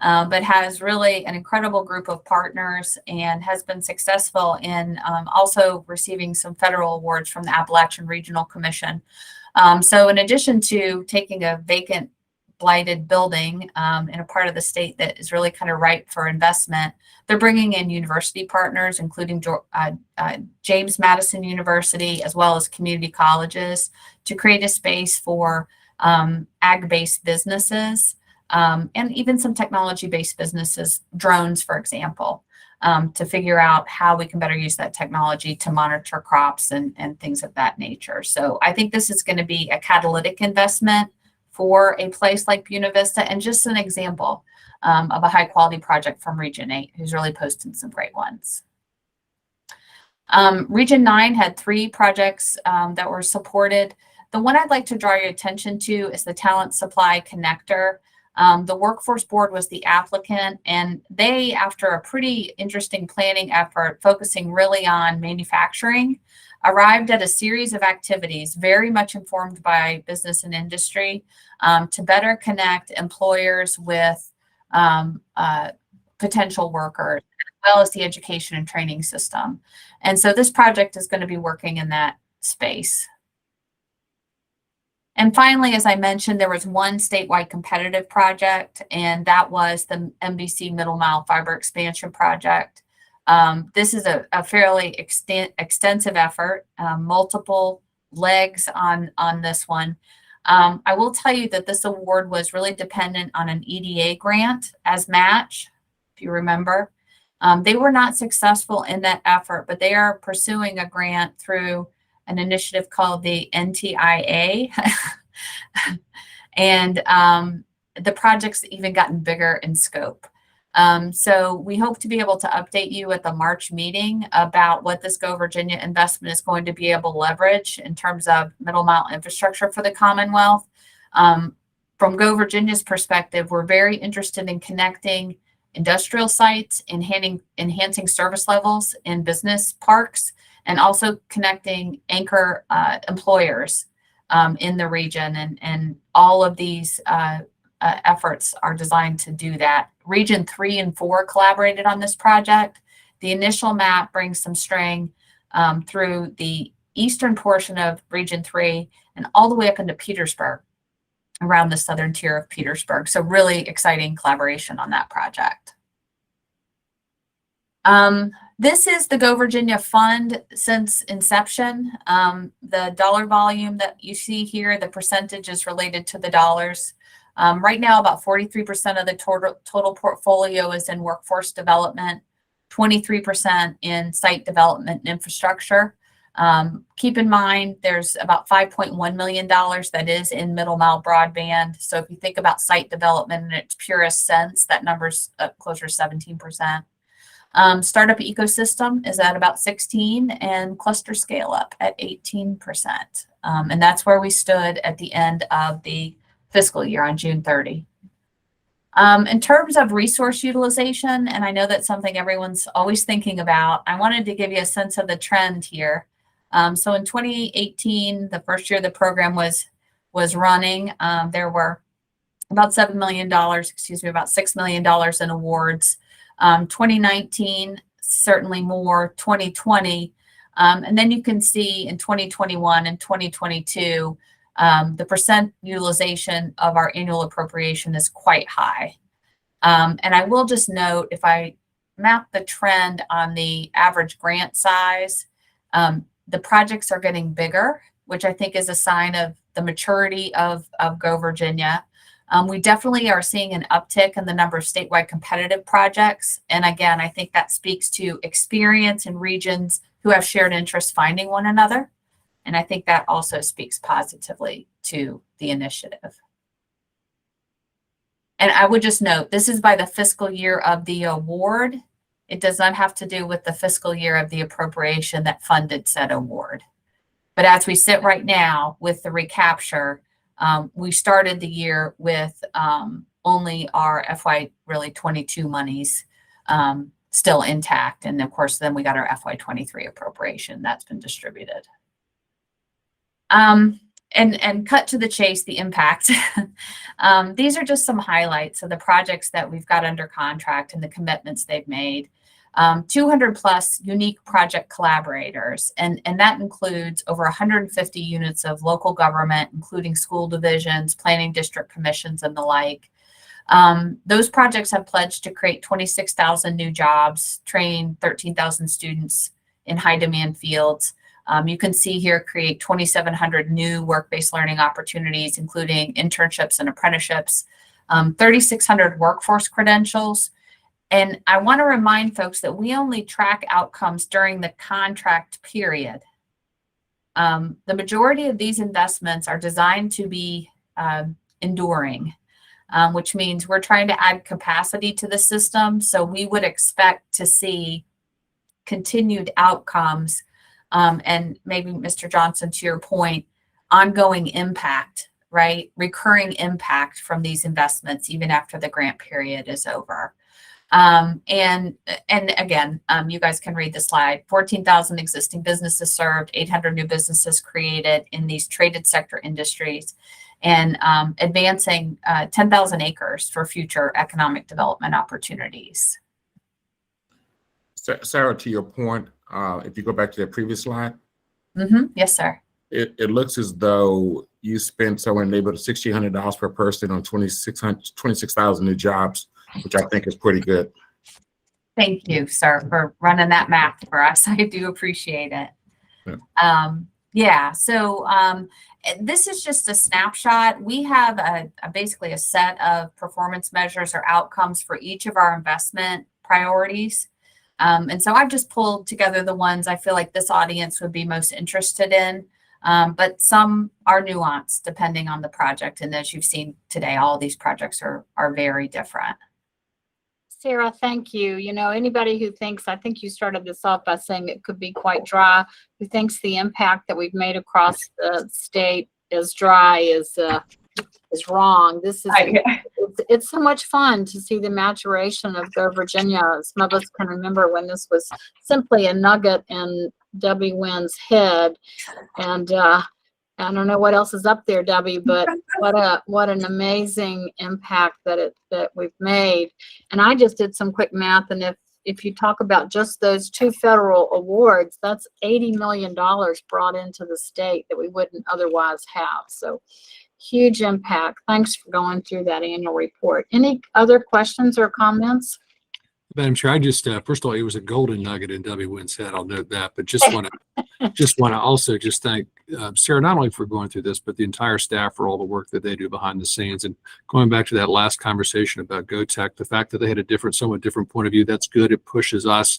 but has really an incredible group of partners and has been successful in also receiving some federal awards from the Appalachian Regional Commission. So in addition to taking a vacant, blighted building in a part of the state that is really kind of ripe for investment, they're bringing in university partners, including James Madison University, as well as community colleges, to create a space for ag-based businesses and even some technology-based businesses, drones, for example, to figure out how we can better use that technology to monitor crops and things of that nature. So I think this is going to be a catalytic investment for a place like Buena Vista, and just an example of a high-quality project from Region 8, who's really posted some great ones. Region 9 had 3 projects that were supported. The one I'd like to draw your attention to is the Talent Supply Connector. The Workforce Board was the applicant, and they, after a pretty interesting planning effort focusing really on manufacturing, arrived at a series of activities very much informed by business and industry to better connect employers with potential workers, as well as the education and training system. And so this project is going to be working in that space. And finally, as I mentioned, there was one statewide competitive project, and that was the MBC Middle Mile Fiber Expansion Project. This is a fairly extensive effort, multiple legs on this one. I will tell you that this award was really dependent on an EDA grant as match, if you remember. They were not successful in that effort, but they are pursuing a grant through an initiative called the NTIA. And the project's even gotten bigger in scope. So we hope to be able to update you at the March meeting about what this Go Virginia investment is going to be able to leverage in terms of middle mile infrastructure for the Commonwealth. From Go Virginia's perspective, we're very interested in connecting industrial sites, enhancing service levels in business parks, and also connecting anchor employers in the region. And all of these efforts are designed to do that. Region 3 and 4 collaborated on this project. The initial map brings some string through the eastern portion of Region 3 and all the way up into Petersburg, around the southern tier of Petersburg. So really exciting collaboration on that project. This is the Go Virginia Fund since inception. The dollar volume that you see here, the percentage is related to the dollars. Right now, about 43% of the total portfolio is in workforce development, 23% in site development and infrastructure. Keep in mind, there's about $5.1 million that is in middle mile broadband. So if you think about site development in its purest sense, that number's closer to 17%. Startup ecosystem is at about 16 and cluster scale up at 18%. And that's where we stood at the end of the fiscal year on June 30. In terms of resource utilization, and I know that's something everyone's always thinking about, I wanted to give you a sense of the trend here. So in 2018, the first year the program was running, there were about $7 million, about $6 million in awards. 2019, certainly more, 2020. And then you can see in 2021 and 2022, the percent utilization of our annual appropriation is quite high. And I will just note, if I map the trend on the average grant size, the projects are getting bigger, which I think is a sign of the maturity of Go Virginia. We definitely are seeing an uptick in the number of statewide competitive projects. And again, I think that speaks to experience in regions who have shared interests finding one another. And I think that also speaks positively to the initiative. And I would just note, this is by the fiscal year of the award. It does not have to do with the fiscal year of the appropriation that funded said award. But as we sit right now with the recapture, we started the year with only our FY really 22 monies still intact. And of course, then we got our FY 23 appropriation that's been distributed. And cut to the chase, the impact. These are just some highlights of the projects that we've got under contract and the commitments they've made. 200 plus unique project collaborators, and that includes over 150 units of local government, including school divisions, planning district commissions, and the like. Those projects have pledged to create 26,000 new jobs, train 13,000 students in high demand fields. You can see here, create 2,700 new work-based learning opportunities, including internships and apprenticeships, 3,600 workforce credentials. And I want to remind folks that we only track outcomes during the contract period. The majority of these investments are designed to be enduring, which means we're trying to add capacity to the system. So we would expect to see continued outcomes. And maybe, Mr. Johnson, to your point, ongoing impact, right? Recurring impact from these investments, even after the grant period is over. And again, you guys can read the slide. 14,000 existing businesses served, 800 new businesses created in these traded sector industries, and advancing 10,000 acres for future economic development opportunities. Sarah, to your point, if you go back to the previous slide. Yes, sir. It looks as though you spent somewhere in the neighborhood of $1,600 per person on 26,000 new jobs, which I think is pretty good. Thank you, sir, for running that math for us. I do appreciate it. Yeah. So this is just a snapshot. We have basically a set of performance measures or outcomes for each of our investment priorities. And so I've just pulled together the ones I feel like this audience would be most interested in. But some are nuanced depending on the project. And as you've seen today, all these projects are very different. Sarah, thank you. You know, anybody who thinks, I think you started this off by saying it could be quite dry, who thinks the impact that we've made across the state is dry is wrong. This is, it's so much fun to see the maturation of Go Virginia. Some of us can remember when this was simply a nugget in Debbie Wynn's head. And I don't know what else is up there, Debbie, but what an amazing impact that we've made. And I just did some quick math, and if you talk about just those 2 federal awards, that's $80 million brought into the state that we wouldn't otherwise have. So huge impact. Thanks for going through that annual report. Any other questions or comments? Madam Chair, I just, first of all, it was a golden nugget in Debbie Wynn's head. I'll note that, but just want to also just thank Sarah, not only for going through this, but the entire staff for all the work that they do behind the scenes. And going back to that last conversation about GoTech, the fact that they had a somewhat different point of view, that's good. It pushes us.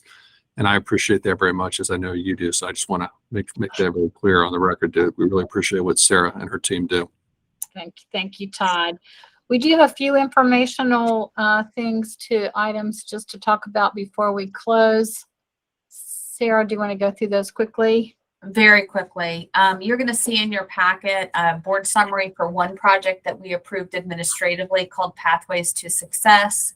And I appreciate that very much, as I know you do. So I just want to make that very clear on the record that we really appreciate what Sarah and her team do. Thank you, Todd. We do have a few informational items just to talk about before we close. Sarah, do you want to go through those quickly? Very quickly. You're going to see in your packet a board summary for one project that we approved administratively called Pathways to Success.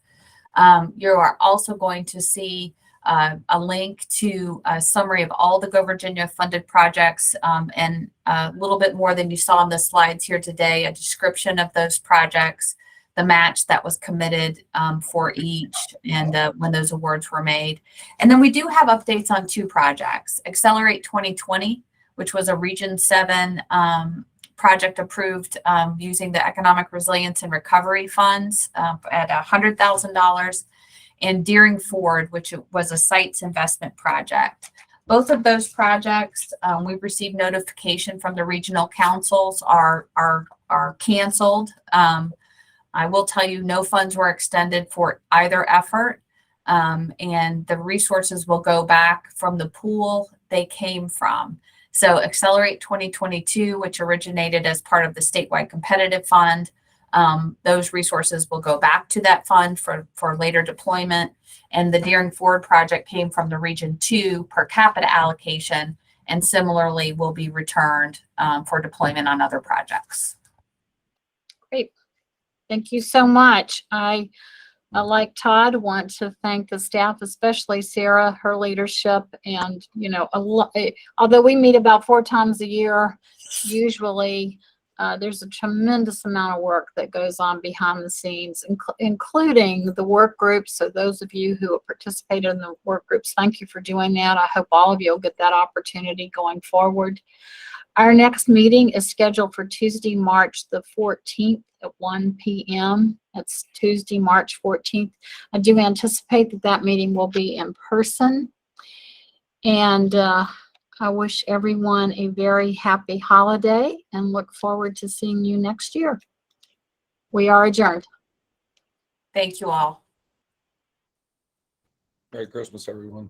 You are also going to see a link to a summary of all the Go Virginia funded projects, and a little bit more than you saw on the slides here today, a description of those projects, the match that was committed for each, and when those awards were made. And then we do have updates on 2 projects. Accelerate 2020, which was a Region 7 project approved using the Economic Resilience and Recovery Funds at $100,000. And Deering Ford, which was a sites investment project. Both of those projects, we've received notification from the regional councils are canceled. I will tell you, no funds were extended for either effort, and the resources will go back from the pool they came from. So Accelerate 2022, which originated as part of the statewide competitive fund, those resources will go back to that fund for later deployment. And the Deering Ford project came from the Region 2 per capita allocation, and similarly will be returned for deployment on other projects. Great. Thank you so much. I like Todd, want to thank the staff, especially Sarah, her leadership, and, you know, although we meet about 4 times a year, usually, there's a tremendous amount of work that goes on behind the scenes, including the work groups. So those of you who have participated in the work groups, thank you for doing that. I hope all of you will get that opportunity going forward. Our next meeting is scheduled for Tuesday, March the 14th at 1 p.m. That's Tuesday, March 14th. I do anticipate that meeting will be in person. And I wish everyone a very happy holiday and look forward to seeing you next year. We are adjourned. Thank you all. Merry Christmas, everyone.